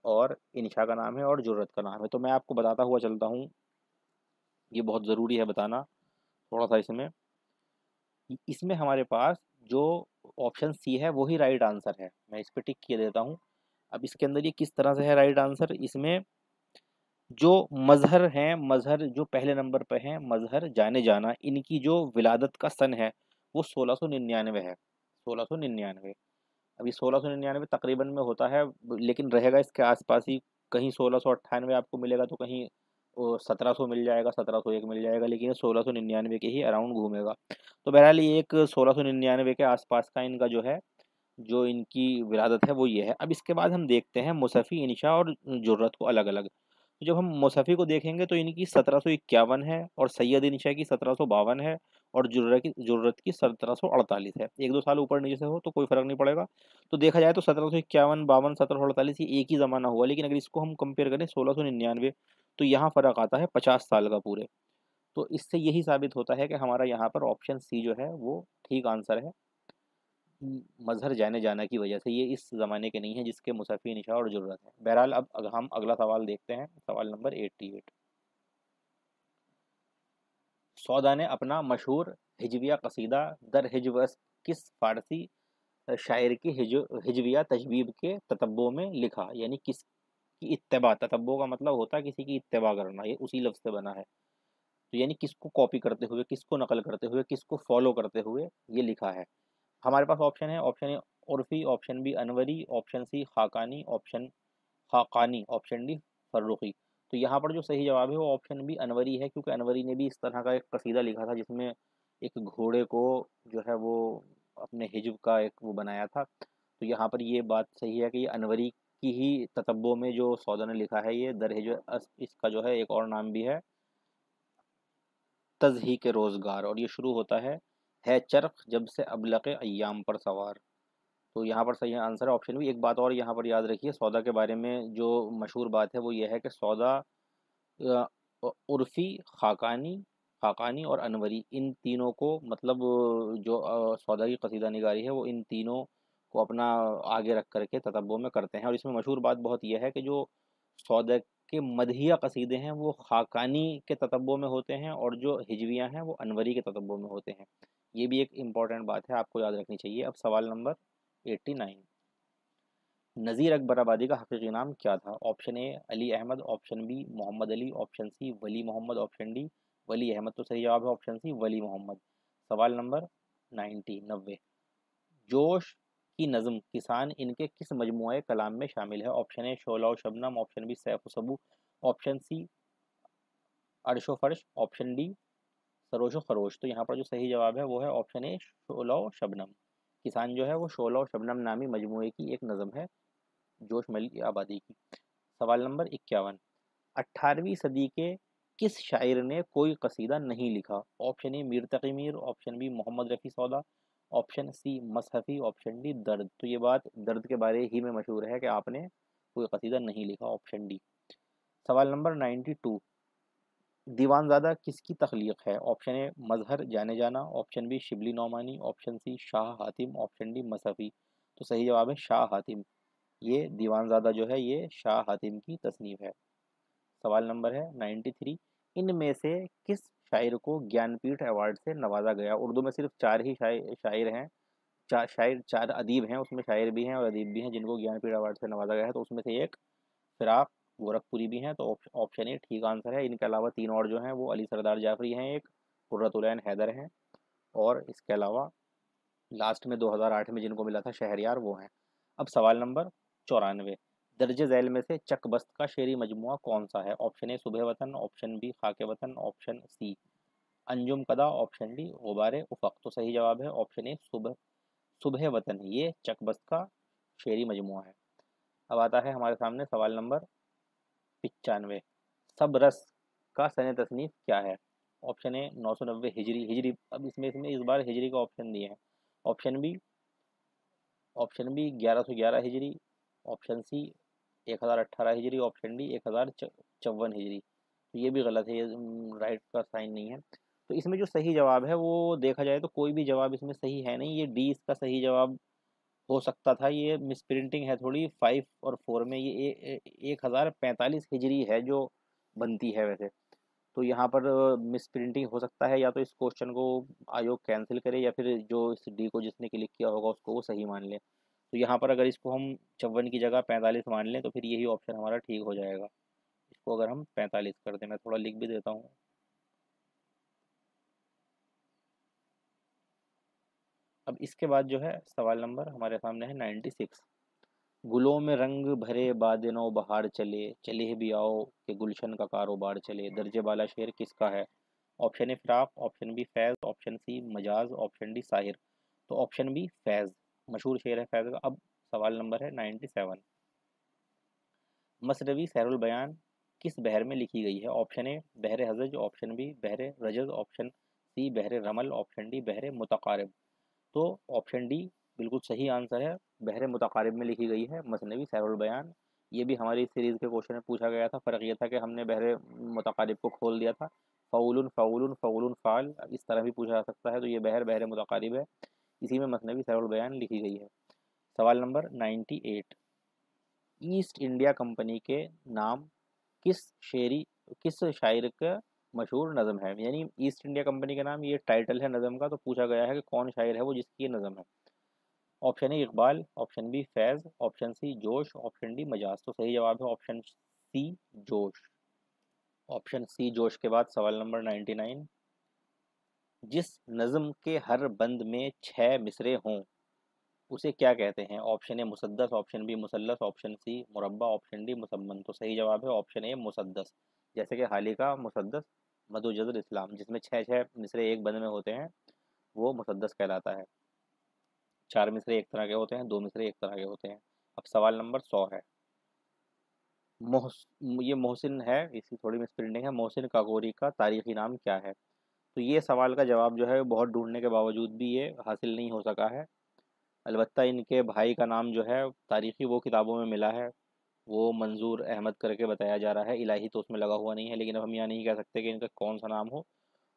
Speaker 1: और इंशा का नाम है, और जुर्रत का नाम है। तो मैं आपको बताता हुआ चलता हूँ, ये बहुत ज़रूरी है बताना थोड़ा सा। इसमें हमारे पास जो ऑप्शन सी है वही राइट आंसर है, मैं इस पर टिक किए देता हूँ। अब इसके अंदर ये किस तरह से है राइट आंसर, इसमें जो मजहर हैं, मजहर जो पहले नंबर पर हैं, मजहर जाने जाना, इनकी जो विलादत का सन है वो 1699 है, 1699। अभी 1699 तकरीबन में होता है, लेकिन रहेगा इसके आसपास ही कहीं 1698 आपको मिलेगा तो कहीं 1700 मिल जाएगा, 1701 मिल जाएगा, लेकिन ये 1699 के ही अराउंड घूमेगा। तो बहरहाल ये एक 1699 के आसपास का इनका जो है, जो इनकी विरासत है वो ये है। अब इसके बाद हम देखते हैं मुसफ़ी, इंशा और जुर्रत को अलग अलग। तो जब हम मुसफ़ी को देखेंगे तो इनकी 1751 है और सैयद इंशा की 1752 है और जुर्रत की 1748 है। एक दो साल ऊपर नीचे से हो तो कोई फ़र्क नहीं पड़ेगा। तो देखा जाए तो 1751, 52, 1748 ये एक ही ज़माना हुआ, लेकिन अगर इसको हम कंपेयर करें 1699, तो यहाँ फ़र्क आता है 50 साल का पूरे। तो इससे यही साबित होता है कि हमारा यहाँ पर ऑप्शन सी जो है वो ठीक आंसर है। मजहर जाने जाना की वजह से ये इस ज़माने के नहीं है जिसके मुसफ़ी, निशा और जुर्रत है। बहरहाल अब हम अगला सवाल देखते हैं, सवाल नंबर 88। सौदा ने अपना मशहूर हिजविया कसीदा दर हिजवस किस फ़ारसी शायर की हिजविया तजवीब के ततब्बो में लिखा, यानी किसकी इत्तबा, ततब्बो का मतलब होता है किसी की इत्तबा करना, ये उसी लफ्ज़ से बना है। तो यानी किसको कॉपी करते हुए, किसको नकल करते हुए, किसको फॉलो करते हुए ये लिखा है। हमारे पास ऑप्शन है, option A Urfi, option B Anvari, option C Khaqani, option D Farrukhi. तो यहाँ पर जो सही जवाब है वो ऑप्शन बी अनवरी है, क्योंकि अनवरी ने भी इस तरह का एक कसीदा लिखा था जिसमें एक घोड़े को जो है वो अपने हिज्व का एक वो बनाया था। तो यहाँ पर ये बात सही है कि ये अनवरी की ही ततब्बो में जो सौदा ने लिखा है ये दर हिज्व। इसका जो है एक और नाम भी है, तज़हीक रोज़गार, और ये शुरू होता है चरख जब से अबलक़ अय्याम पर सवार। तो यहाँ पर सही आंसर है ऑप्शन बी। एक बात और यहाँ पर याद रखिए, सौदा के बारे में जो मशहूर बात है वो ये है कि सौदा उर्फ़ी, खाकानी खाकानी और अनवरी, इन तीनों को मतलब जो सौदा की कसीदा निगारी है वो इन तीनों को अपना आगे रख करके ततब्बो में करते हैं। और इसमें मशहूर बात बहुत यह है कि जो सौदा के मदहिया कसीदे हैं वो खाकानी के ततब्बो में होते हैं और जो हिजवियाँ हैं वो अनवरी के ततब्बो में होते हैं। ये भी एक इम्पॉर्टेंट बात है, आपको याद रखनी चाहिए। अब सवाल नंबर 89। नज़ीर अकबराबादी का हकीकी नाम क्या था? Option A Ali Ahmad, option B Mohammad Ali, option C Wali Mohammad, option D Wali Ahmad. तो सही जवाब है ऑप्शन सी वली मोहम्मद। सवाल नंबर 90। जोश की नज़म किसान इनके किस मजमूए कलाम में शामिल है? ऑप्शन ए शोला व शबनम, ऑप्शन बी सैफ व सबू, ऑप्शन सी अर्श व फर्श, ऑप्शन डी सरोश व खरोश। तो यहाँ पर जो सही जवाब है वो है ऑप्शन ए शोला व शबनम। किसान जो है वो शोला व शबनम नामी मजमूए की एक नज़म है, जोश मल की आबादी की। सवाल नंबर 51। 18वीं सदी के किस शायर ने कोई कसीदा नहीं लिखा? Option A Mir Taqi Mir, option B Mohammad Rafi Sauda, option C Mushafi, option D Dard. तो ये बात दर्द के बारे ही में मशहूर है कि आपने कोई कसीदा नहीं लिखा, ऑप्शन डी। सवाल नंबर 92। दीवानज़ादा किसकी तख्लीक है? Option A Mazhar Jane Jana, option B Shibli Nomani, option C Shah Hatim, option D Mushafi. तो सही जवाब है शाह हातिम। ये दीवानज़ादा जो है ये शाह हातिम की तसनीफ़ है। सवाल नंबर है 93। इनमें से किस शायर को ज्ञानपीठ अवार्ड से नवाजा गया? उर्दू में सिर्फ चार ही शायर हैं, चार अदीब हैं, उसमें शायर भी हैं और अदीब भी हैं जिनको ज्ञानपीठ अवार्ड से नवाजा गया है। तो उसमें से एक फिराक गोरखपुरी भी हैं, तो ऑप्शन ए ठीक आंसर है। इनके अलावा तीन और जो हैं वो अली सरदार जाफरी हैं, एक कुर्रतुलैन हैदर हैं, और इसके अलावा लास्ट में 2008 में जिनको मिला था शहरयार, वो हैं। अब सवाल नंबर 94। दर्ज झैल में से चकबस्त का शेरी मजमुआ कौन सा है? ऑप्शन ए सुबह वतन, ऑप्शन बी खाके वतन, ऑप्शन सी अंजुम कदा, ऑप्शन डी गुबारे उफक। तो सही जवाब है ऑप्शन ए सुबह सुबह वतन, ये चकबस्त का शेरी मजमुआ है। अब आता है हमारे सामने सवाल नंबर 95। सब रस का सने तसनीफ क्या है? ऑप्शन ए 990 हिजरी हिजरी। अब इसमें इसमें इस बार हिजरी का ऑप्शन दिए हैं। ऑप्शन बी 1111 हिजरी, ऑप्शन सी 1018 हिजरी, ऑप्शन डी 1054 हिजरी। तो ये भी गलत है, ये राइट का साइन नहीं है। तो इसमें जो सही जवाब है वो देखा जाए तो कोई भी जवाब इसमें सही है नहीं, ये डी इसका सही जवाब हो सकता था। ये मिस प्रिंटिंग है थोड़ी, 5 और 4 में ये 1045 हिजरी है जो बनती है वैसे। तो यहाँ पर मिस प्रिंटिंग हो सकता है, या तो इस क्वेश्चन को आयोग कैंसिल करे या फिर जो इस डी को जिसने क्लिक किया होगा उसको वो सही मान ले। तो यहाँ पर अगर इसको हम 54 की जगह 45 मान लें तो फिर यही ऑप्शन हमारा ठीक हो जाएगा। इसको अगर हम 45 कर दें, मैं थोड़ा लिख भी देता हूँ। अब इसके बाद जो है सवाल नंबर हमारे सामने है 96। गुलों में रंग भरे बादनो बहार चले, चले भी आओ कि गुलशन का कारोबार चले। दर्जे वाला शेर किसका है? Option A Firaq, option B Faiz, option C Majaz, option D Sahir. तो ऑप्शन बी फैज़, मशहूर शेर है फैज़ का। अब सवाल नंबर है 97। मसनवी सैरुल बयान किस बहर में लिखी गई है? ऑप्शन ए बहर हजज, ऑप्शन बी बहर रजज, ऑप्शन सी बहर रमल, ऑप्शन डी बहर मुतकारिब। तो ऑप्शन डी बिल्कुल सही आंसर है, बहर मुतकारिब में लिखी गई है मसनवी सैरुल बयान। ये भी हमारी सीरीज़ के क्वेश्चन में पूछा गया था। फ़र्क ये था कि हमने बहर मुतकारिब को खोल दिया था। फ़ाउलुन फ़ाउलुन फ़ाउलुन फ़ाल, इस तरह भी पूछा जा सकता है। तो ये बहर बहर मुतकारिब है, इसी में मसनवी सैरुल बयान लिखी गई है। सवाल नंबर 98। ईस्ट इंडिया कंपनी के नाम किस शेरी किस शायर का मशहूर नज़म है? यानी ईस्ट इंडिया कंपनी का नाम, ये टाइटल है नज़म का। तो पूछा गया है कि कौन शायर है वो जिसकी ये नज़म है। Option A Iqbal, option B Faiz, option C Josh, option D Majaz. तो सही जवाब है option C Josh. Option C जोश के बाद सवाल नंबर 99। जिस नज़म के हर बंद में 6 मिसरे हों उसे क्या कहते हैं? ऑप्शन ए मुसद्दस, ऑप्शन बी मुसल्लस, ऑप्शन सी मुरब्बा, ऑप्शन डी मुसम्मन। तो सही जवाब है ऑप्शन ए मुसद्दस। जैसे कि हाली का मुसद्दस मधु जज़र इस्लाम, जिसमें छः छः मिसरे एक बंद में होते हैं, वो मुसद्दस कहलाता है। 4 मिसरे एक तरह के होते हैं, 2 मिसरे एक तरह के होते हैं। अब सवाल नंबर 100 है। मोहस ये मोहसिन है, इसकी थोड़ी मिसप्रिंटिंग है। मोहसिन काकोरी का तारीखी नाम क्या है? तो ये सवाल का जवाब जो है बहुत ढूंढने के बावजूद भी ये हासिल नहीं हो सका है। अलबत्ता इनके भाई का नाम जो है तारीखी वो किताबों में मिला है, वो मंजूर अहमद करके बताया जा रहा है। इलाही तो उसमें लगा हुआ नहीं है, लेकिन अब हम यहाँ नहीं कह सकते कि इनका कौन सा नाम हो।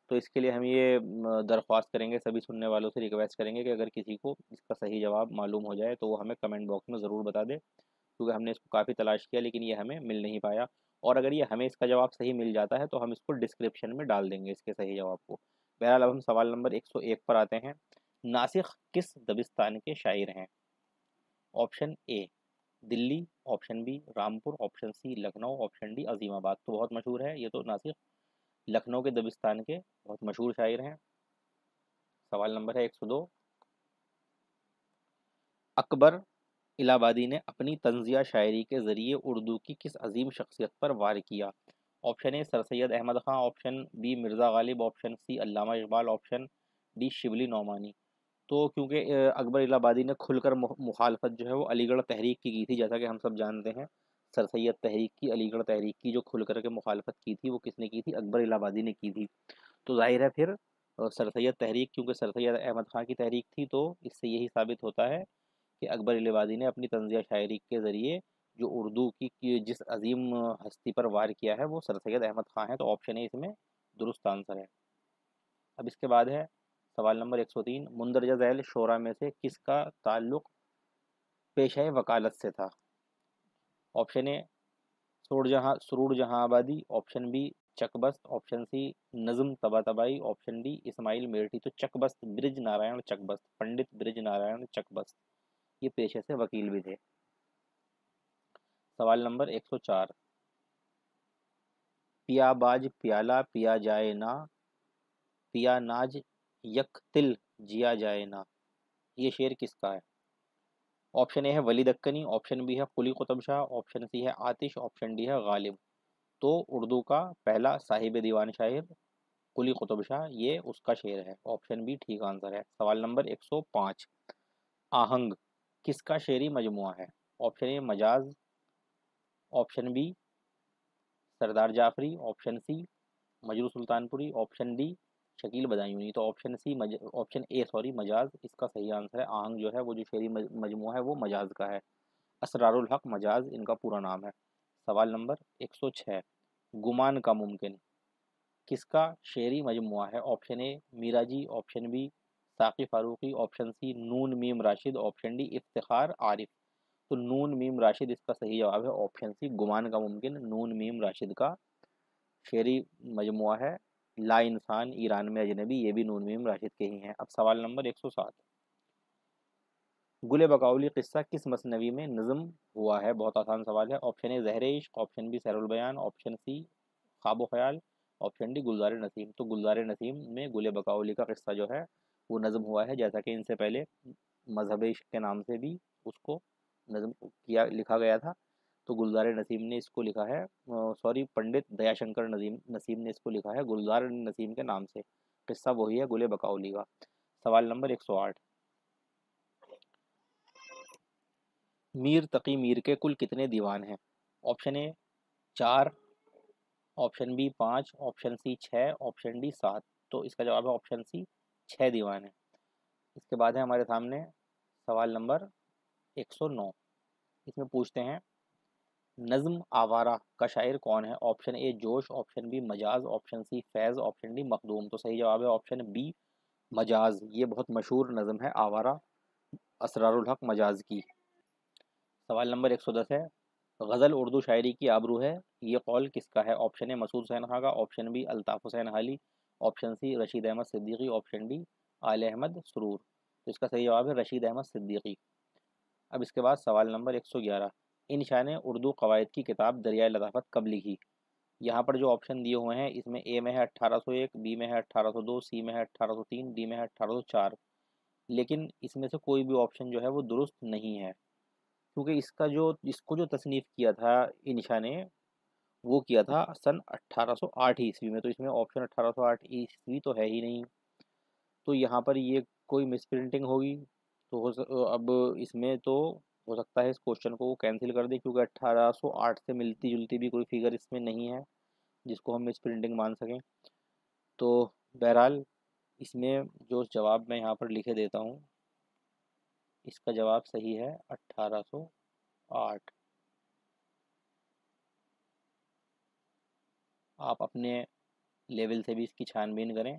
Speaker 1: तो इसके लिए हम ये दरख्वास्त करेंगे, सभी सुनने वालों से रिक्वेस्ट करेंगे कि अगर किसी को इसका सही जवाब मालूम हो जाए तो वो हमें कमेंट बॉक्स में ज़रूर बता दे, क्योंकि हमने इसको काफ़ी तलाश किया लेकिन ये हमें मिल नहीं पाया। और अगर ये हमें इसका जवाब सही मिल जाता है तो हम इसको डिस्क्रिप्शन में डाल देंगे इसके सही जवाब को। बहरहाल अब हम सवाल नंबर 101 पर आते हैं। नासिक किस दबिस्तान के शायर हैं? Option A Delhi, option B Rampur, option C Lucknow, option D Azimabad. तो बहुत मशहूर है ये तो नासिक, लखनऊ के दबिस्तान के बहुत मशहूर शायर हैं। सवाल नंबर है 102। अकबर इलाहाबादी ने अपनी तंजिया शायरी के ज़रिए उर्दू की किस अजीम शख्सियत पर वार किया? Option A sir Syed Ahmad Khan, option B Mirza Ghalib, option C Allama Iqbal, option D Shibli Nomani. तो क्योंकि अकबर इलाहाबादी ने खुलकर मुखालफत जो है वो अलीगढ़ तहरीक की थी, जैसा कि हम सब जानते हैं। सर सैयद तहरीक की, अलीगढ़ तहरीक की जो खुल कर के मुखालफत की थी वो किसने की थी? अकबर इलाहाबादी ने की थी। तो जाहिर है फिर सर सैयद तहरीक, क्योंकि सर सैयद अहमद ख़ां की तहरीक थी, तो इससे यही साबित होता है कि अकबर इलाहाबादी ने अपनी तंज़िया शायरी के ज़रिए जो उर्दू की जिस अजीम हस्ती पर वार किया है वो सर सैयद अहमद ख़ां है। तो ऑप्शन ए इसमें दुरुस्त आंसर है। अब इसके बाद है सवाल नंबर 103। मुंदरजा झैल शोरा में से किसका ताल्लुक पेशे वकालत से था? ऑप्शन ए Surur Jahanabadi, option B Chakbast, option C Nazm Tabatabai, option D Ismail Merathi. तो चकबस्त ब्रिज नारायण चकबस्त, पंडित ब्रिज नारायण चकबस्त, ये पेशे से वकील भी थे। सवाल नंबर 104। पियाबाज प्याला पिया जाए ना, पिया नाज यकतिल जिया जाए ना, ये शेर किसका है? ऑप्शन ए है वली दक्कनी, ऑप्शन बी है कुली कुतुब शाह, ऑप्शन सी है आतिश, ऑप्शन डी है गालिब। तो उर्दू का पहला साहिब दीवान शायर कुली कुतुब शाह, ये उसका शेर है। ऑप्शन बी ठीक आंसर है। सवाल नंबर 105। आहंग किसका शेरी मजमुआ है? Option A Majaz, option B Sardar Jafri, option C Majrooh Sultanpuri, option D Shakeel Badayuni. तो ऑप्शन ए मजाज इसका सही आंसर है। आहंग जो है वो जो शेरी मजमुआ है वो मजाज का है। असरारुल हक मजाज इनका पूरा नाम है। सवाल नंबर 106। गुमान का मुमकिन किसका शेरी मजमुआ है? Option A Meeraji, option B Saqi Farooqi, option C Noon Meem Rashid, option D Iftikhar Arif. तो नून मीम राशिद इसका सही जवाब है। ऑप्शन सी गुमान का मुमकिन नून मीम राशिद का शेरी मजमुआ है। ला इंसान ईरान में अजनबी, ये भी नून मीम राशिद के ही हैं। अब सवाल नंबर 107। गुल बकाउली किस्सा किस मसनवी में नज़म हुआ है? बहुत आसान सवाल है। ऑप्शन ए ज़हर इश्क, ऑप्शन बी सहरुल बयान, ऑप्शन सी ख्वाब ख्याल, ऑप्शन डी गुलजार नसीम। तो गुलजार नसीम में गुल बकाउली का किस्सा जो है वो नज़म हुआ है, जैसा कि इनसे पहले मजहब इश्क के नाम से भी उसको नज़म किया लिखा गया था, तो गुलजार नसीम ने इसको लिखा है, सॉरी पंडित दयाशंकर नसीम ने इसको लिखा है गुलजार नसीम के नाम से। किस्सा वही है गुले बकाउली का। सवाल नंबर 108, मीर तकी मीर के कुल कितने दीवान हैं? Option A 4, option B 5, option C 6, option D 7। तो इसका जवाब है ऑप्शन सी 6 दीवान है। इसके बाद है हमारे सामने सवाल नंबर 109। इसमें पूछते हैं नज्म आवारा का शायर कौन है? Option A Josh, option B Majaz, option C Faiz, option D Makhdoom. तो सही जवाब है ऑप्शन बी मजाज। ये बहुत मशहूर नज्म है आवारा, असरारुल हक मजाज की। सवाल नंबर 110 है, गज़ल उर्दू शायरी की आबरू है, ये कौल किसका है? ऑप्शन ए मसूद हुसैन खां का, option B Altaf Hussain Hali, option C Rasheed Ahmad Siddiqui, option D Aale Ahmad सुरूर। तो इसका सही जवाब है रशीद अहमद सिद्दीकी। अब इसके बाद सवाल नंबर 111, इन शान उर्दू कवायद की किताब दरियाए लताफ़त कब लिखी? यहाँ पर जो ऑप्शन दिए हुए हैं इसमें ए में है 1801, बी में है 1802, सी में है 1803, डी में है 1804। लेकिन इसमें से कोई भी ऑप्शन जो है वो दुरुस्त नहीं है, क्योंकि इसको जो तसनीफ़ किया था इनिशा ने, वो किया था सन 1808 ईस्वी में। तो इसमें ऑप्शन 1808 ईस्वी तो है ही नहीं, तो यहाँ पर ये कोई मिस प्रिंटिंग होगी। तो अब इसमें तो हो सकता है इस क्वेश्चन को वो कैंसिल कर दे, क्योंकि 1808 से मिलती जुलती भी कोई फिगर इसमें नहीं है जिसको हम मिस प्रिंटिंग मान सकें। तो बहरहाल इसमें जो जवाब मैं यहाँ पर लिखे देता हूँ, इसका जवाब सही है 1808। आप अपने लेवल से भी इसकी छानबीन करें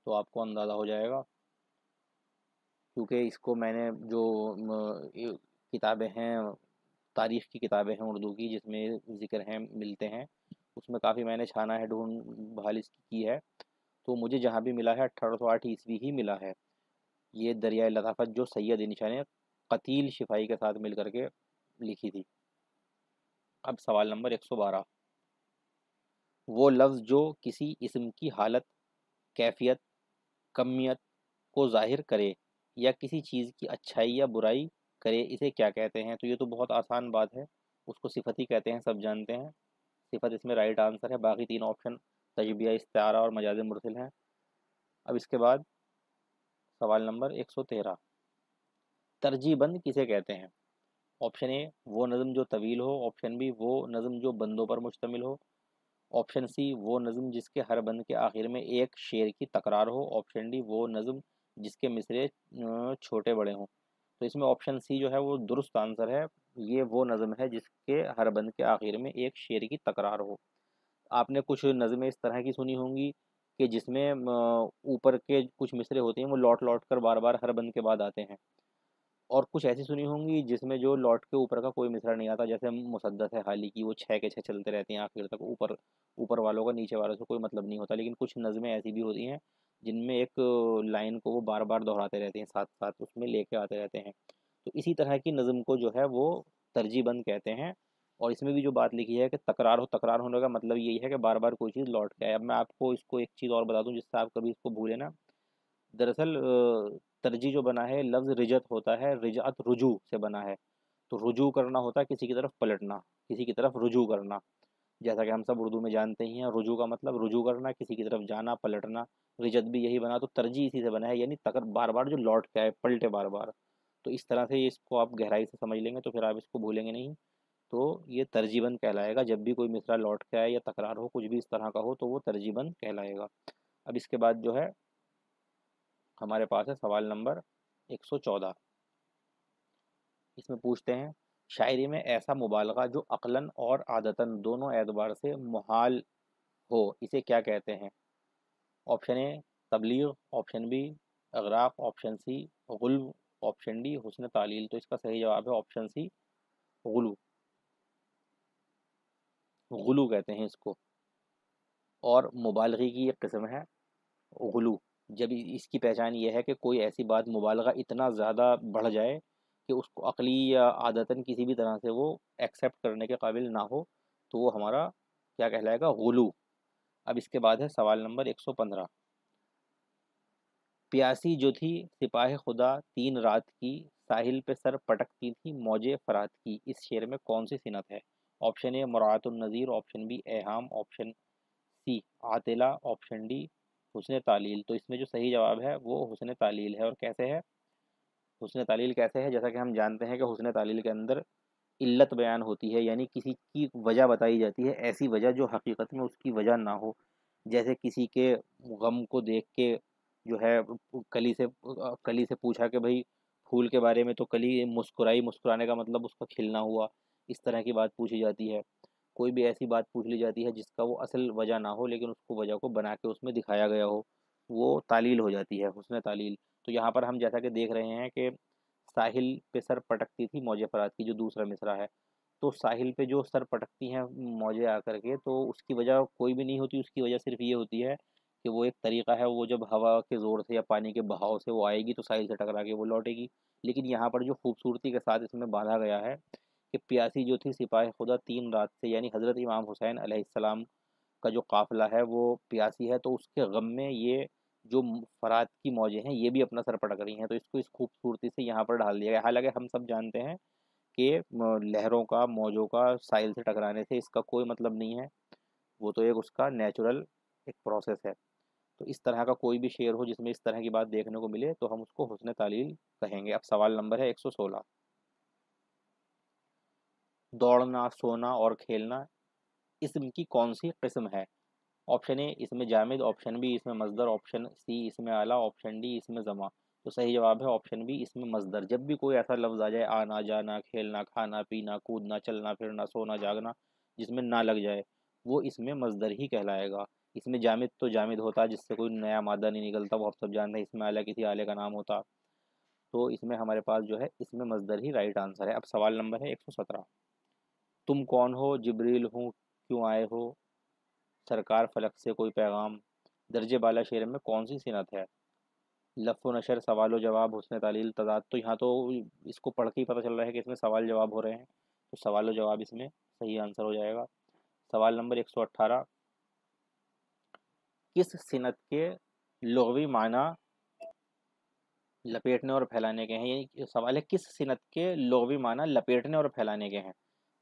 Speaker 1: तो आपको अंदाज़ा हो जाएगा, क्योंकि इसको मैंने जो किताबें हैं, तारीख़ की किताबें हैं उर्दू की जिसमें ज़िक्र हैं मिलते हैं, उसमें काफ़ी मैंने छाना है, ढूंढ बहाल इसकी की है। तो मुझे जहाँ भी मिला है 1808 ईस्वी ही मिला है। ये दरियाए लताफ़त जो सैयद इनिशा ने क़तील शिफ़ाई के साथ मिल करके लिखी थी। अब सवाल नंबर 112, वो लफ्ज़ जो किसी इस्म की हालत, कैफ़ियत, कमियत को ज़ाहिर करे या किसी चीज़ की अच्छाई या बुराई करे, इसे क्या कहते हैं? तो ये तो बहुत आसान बात है, उसको सिफ़त ही कहते हैं, सब जानते हैं। सिफ़त इसमें राइट आंसर है, बाकी तीन ऑप्शन तशबीह, इस्तिआरा और मजाज मुरसिल हैं। अब इसके बाद सवाल नंबर 113, तरजीबंद किसे कहते हैं? ऑप्शन ए वो नज़म जो तवील हो, ऑप्शन बी वो नज़म जो बंदों पर मुश्तमिल हो, ऑप्शन सी वो नज़म जिसके हर बंद के आखिर में एक शेर की तकरार हो, ऑप्शन डी वो नज़म जिसके मिसरे छोटे बड़े हों। तो इसमें ऑप्शन सी जो है वो दुरुस्त आंसर है, ये वो नज़म है जिसके हर बंद के आखिर में एक शेर की तकरार हो। आपने कुछ नज़में इस तरह की सुनी होंगी कि जिसमें ऊपर के कुछ मिसरे होते हैं वो लौट लौट कर बार बार हर बंद के बाद आते हैं, और कुछ ऐसी सुनी होंगी जिसमें जो लौट के ऊपर का कोई मिसरा नहीं आता, जैसे मुसद्दस है हाली की, वो 6 के 6 चलते रहते हैं आखिर तक, ऊपर ऊपर वालों का नीचे वालों से कोई मतलब नहीं होता। लेकिन कुछ नज़में ऐसी भी होती हैं जिनमें एक लाइन को वो बार बार दोहराते रहते हैं, साथ साथ उसमें लेके आते रहते हैं। तो इसी तरह की नज़म को जो है वो तरजीबंद कहते हैं। और इसमें भी जो बात लिखी है कि तकरार हो, तकरार होने का मतलब यही है कि बार बार कोई चीज़ लौट के आए। अब मैं आपको इसको एक चीज़ और बता दूं जिससे आप कभी इसको भूलें ना। दरअसल तरजी जो बना है, लफ्ज़ रिजत होता है, रिजात रुजू से बना है। तो रुजू करना होता है किसी की तरफ पलटना, किसी की तरफ रुजू करना, जैसा कि हम सब उर्दू में जानते ही हैं। रुजू का मतलब रुजू करना, किसी की तरफ जाना, पलटना। रिजत भी यही बना, तो तरजी इसी से बना है, यानी तकर बार बार जो लौट के आए, पलटे बार बार। तो इस तरह से इसको आप गहराई से समझ लेंगे तो फिर आप इसको भूलेंगे नहीं। तो ये तरजीबन कहलाएगा, जब भी कोई मिसरा लौट के आए या तकरार हो, कुछ भी इस तरह का हो, तो वो तरजीबन कहलाएगा। अब इसके बाद जो है हमारे पास है सवाल नंबर 114। इसमें पूछते हैं शायरी में ऐसा मुबालगा जो अक्लन और आदतन दोनों एतबार से मुहाल हो, इसे क्या कहते हैं? ऑप्शन ए तबलीग, ऑप्शन बी अगराक, ऑप्शन सी गुल्व, ऑप्शन डी हुस्न तालील। तो इसका सही जवाब है ऑप्शन सी गुलू। गुलू कहते हैं इसको, और मुबालगे की एक किस्म है गुलू। जब इसकी पहचान ये है कि कोई ऐसी बात मुबालगा इतना ज़्यादा बढ़ जाए कि उसको अकली या आदतन किसी भी तरह से वो एक्सेप्ट करने के काबिल ना हो, तो वो हमारा क्या कहलाएगा? गुलू। अब इसके बाद है सवाल नंबर 115, प्यासी जो थी सिपाही खुदा 3 रात की, साहिल पे सर पटकती थी मौजे फरात की, इस शेर में कौन सी सिनत है? ऑप्शन ए मुरातुन नज़ीर, ऑप्शन बी एहाम, ऑप्शन सी आतिला, ऑप्शन डी हुस्न तालील। तो इसमें जो सही जवाब है वो हुस्न तालील है। और कैसे है हुस्न तालील? कैसे है, जैसा कि हम जानते हैं कि हुस्न तालील के अंदर इल्लत बयान होती है, यानी किसी की वजह बताई जाती है, ऐसी वजह जो हकीकत में उसकी वजह ना हो। जैसे किसी के गम को देख के जो है कली से पूछा कि भाई फूल के बारे में, तो कली मुस्कुराई, मुस्कुराने का मतलब उसका खिलना हुआ। इस तरह की बात पूछी जाती है। कोई भी ऐसी बात पूछ ली जाती है जिसका वो असल वजह ना हो, लेकिन उसको वजह को बना के उसमें दिखाया गया हो, वो तालील हो जाती है, हुस्न तालील। तो यहाँ पर हम जैसा कि देख रहे हैं कि साहिल पे सर पटकती थी मौजे फरात की, जो दूसरा मिसरा है, तो साहिल पे जो सर पटकती हैं मौजें आकर के, तो उसकी वजह कोई भी नहीं होती। उसकी वजह सिर्फ ये होती है कि वो एक तरीका है, वो जब हवा के ज़ोर से या पानी के बहाव से वो आएगी तो साहिल से टकरा के वो लौटेगी। लेकिन यहाँ पर जो खूबसूरती के साथ इसमें बांधा गया है कि प्यासी जो थी सिपाही खुदा 3 रात से, यानी हज़रत इमाम हुसैन अलैहिस्सलाम का जो काफ़िला है वो प्यासी है, तो उसके गम में ये जो फ़रात की मौजें हैं ये भी अपना सर पटक रही हैं। तो इसको इस खूबसूरती से यहाँ पर ढाल दिया गया है। हालाँकि हम सब जानते हैं कि लहरों का, मौजों का साहिल से टकराने से इसका कोई मतलब नहीं है, वो तो एक उसका नेचुरल एक प्रोसेस है। तो इस तरह का कोई भी शेर हो जिसमें इस तरह की बात देखने को मिले तो हम उसको हुस्न तालील कहेंगे। अब सवाल नंबर है 116। दौड़ना, सोना और खेलना इसम की कौन सी किस्म है? ऑप्शन ए इसमें जामिद, ऑप्शन बी इसमें मजदर, ऑप्शन सी इसमें आला, ऑप्शन डी इसमें ज़मा। तो सही जवाब है ऑप्शन बी इसमें मजदर। जब भी कोई ऐसा लफ्ज़ आ जाए, आना जाना, खेलना खाना पीना, कूदना चलना फिरना, सोना जागना, जिसमें ना लग जाए, वो इसमें मजदर ही कहलाएगा। इसमें जामिद तो जामिद होता है जिससे कोई नया मादा नहीं निकलता, वो आप सब जानते हैं। इसमें आला किसी आले का नाम होता। तो इसमें हमारे पास जो है इसमें मजदर ही राइट आंसर है। अब सवाल नंबर है 117। तुम कौन हो जिब्रील हूँ क्यों आए हो, सरकार फलक से कोई पैगाम, दर्जे बाला शेर में कौन सी सिनत है? लफ़ व नशर, सवाल व जवाब, हुस्न तालील, तज़ाद। तो यहाँ तो इसको पढ़ के ही पता चल रहा है कि इसमें सवाल जवाब हो रहे हैं, तो सवाल व जवाब इसमें सही आंसर हो जाएगा। सवाल नंबर 118। किस सिनत के लुग़वी माना लपेटने और फैलाने के हैं? ये सवाल है किस सिनत के लुग़वी माना लपेटने और फैलाने के हैं?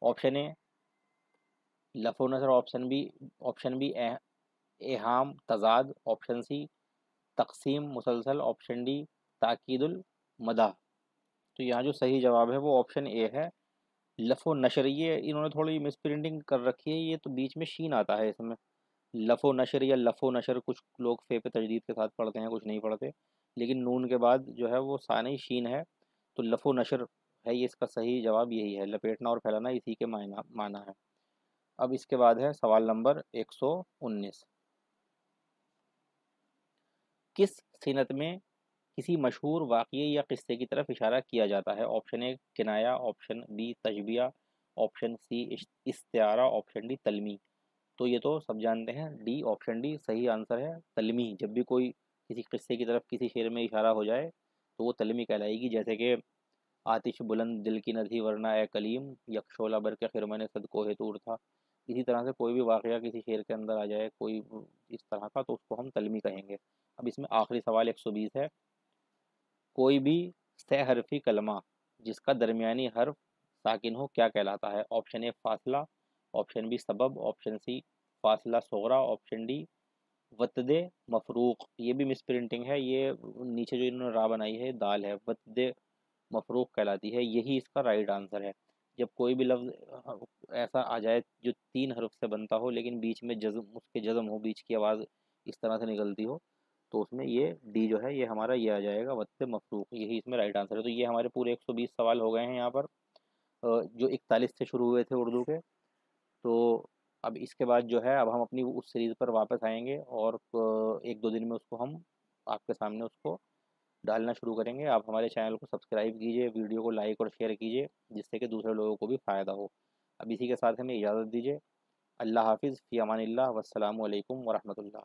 Speaker 1: ऑप्शन ए लफ़ व नशर, ऑप्शन बी एहाम तज़ाद, ऑप्शन सी तक़सीम मुसलसल, ऑप्शन डी ताकीदुल मदाह। तो यहाँ जो सही जवाब है वो ऑप्शन ए है, लफ़ व नशर। ये इन्होंने थोड़ी मिस प्रिंटिंग कर रखी है, ये तो बीच में शीन आता है इसमें। लफ़ व नशर या लफ़ व नशर, कुछ लोग फ़े पे तजदीद के साथ पढ़ते हैं, कुछ नहीं पढ़ते, लेकिन नून के बाद जो है वो सानी शीन है, तो लफ़ व नशर है ये, इसका सही जवाब यही है, लपेटना और फैलाना इसी के माना है। अब इसके बाद है सवाल नंबर 119। किस सिनत में किसी मशहूर वाक़ये या किस्से की तरफ इशारा किया जाता है? ऑप्शन ए किनाया, ऑप्शन बी तशबिया, ऑप्शन सी इस्तिआरा, ऑप्शन डी तलमी। तो ये तो सब जानते हैं, डी ऑप्शन डी सही आंसर है, तलमी। जब भी कोई किसी किस्से की तरफ किसी शेर में इशारा हो जाए तो वो तलमी कहलाएगी। जैसे कि आतिश बुलंद दिल की न थी वरना ए कलीम, यकशोला बर के खिरमन सद कोहे तूर था। इसी तरह से कोई भी वाक़या किसी शेर के अंदर आ जाए, कोई इस तरह का, तो उसको हम तलमी कहेंगे। अब इसमें आखिरी सवाल 120 है। कोई भी सह-हरफ़ी कलमा जिसका दरमियानी हर्फ साकिन हो क्या कहलाता है? ऑप्शन ए फासला, ऑप्शन बी सबब, ऑप्शन सी फासला सुगरा, ऑप्शन डी वतदे मफरूक। ये भी मिस प्रिंटिंग है, ये नीचे जो इन्होंने रा बनाई है दाल है, वतदे मफरूक कहलाती है, यही इसका राइट आंसर है। जब कोई भी लफ्ज़ ऐसा आ जाए जो 3 हर्फ से बनता हो लेकिन बीच में जज़्म, उसके जज़्म हो, बीच की आवाज़ इस तरह से निकलती हो, तो उसमें ये डी जो है ये हमारा ये आ जाएगा, वत्ते मफरूक, यही इसमें राइट आंसर है। तो ये हमारे पूरे 120 सवाल हो गए हैं यहाँ पर, जो 41 से शुरू हुए थे उर्दू के। तो अब इसके बाद जो है अब हम अपनी उस सीरीज़ पर वापस आएंगे और 1-2 दिन में उसको हम आपके सामने उसको डालना शुरू करेंगे। आप हमारे चैनल को सब्सक्राइब कीजिए, वीडियो को लाइक और शेयर कीजिए, जिससे कि दूसरे लोगों को भी फ़ायदा हो। अब इसी के साथ हमें इजाज़त दीजिए। अल्लाह हाफ़िज़, फ़ी अमानिल्लाह, वस्सलामु अलैकुम वरहमतुल्लाह।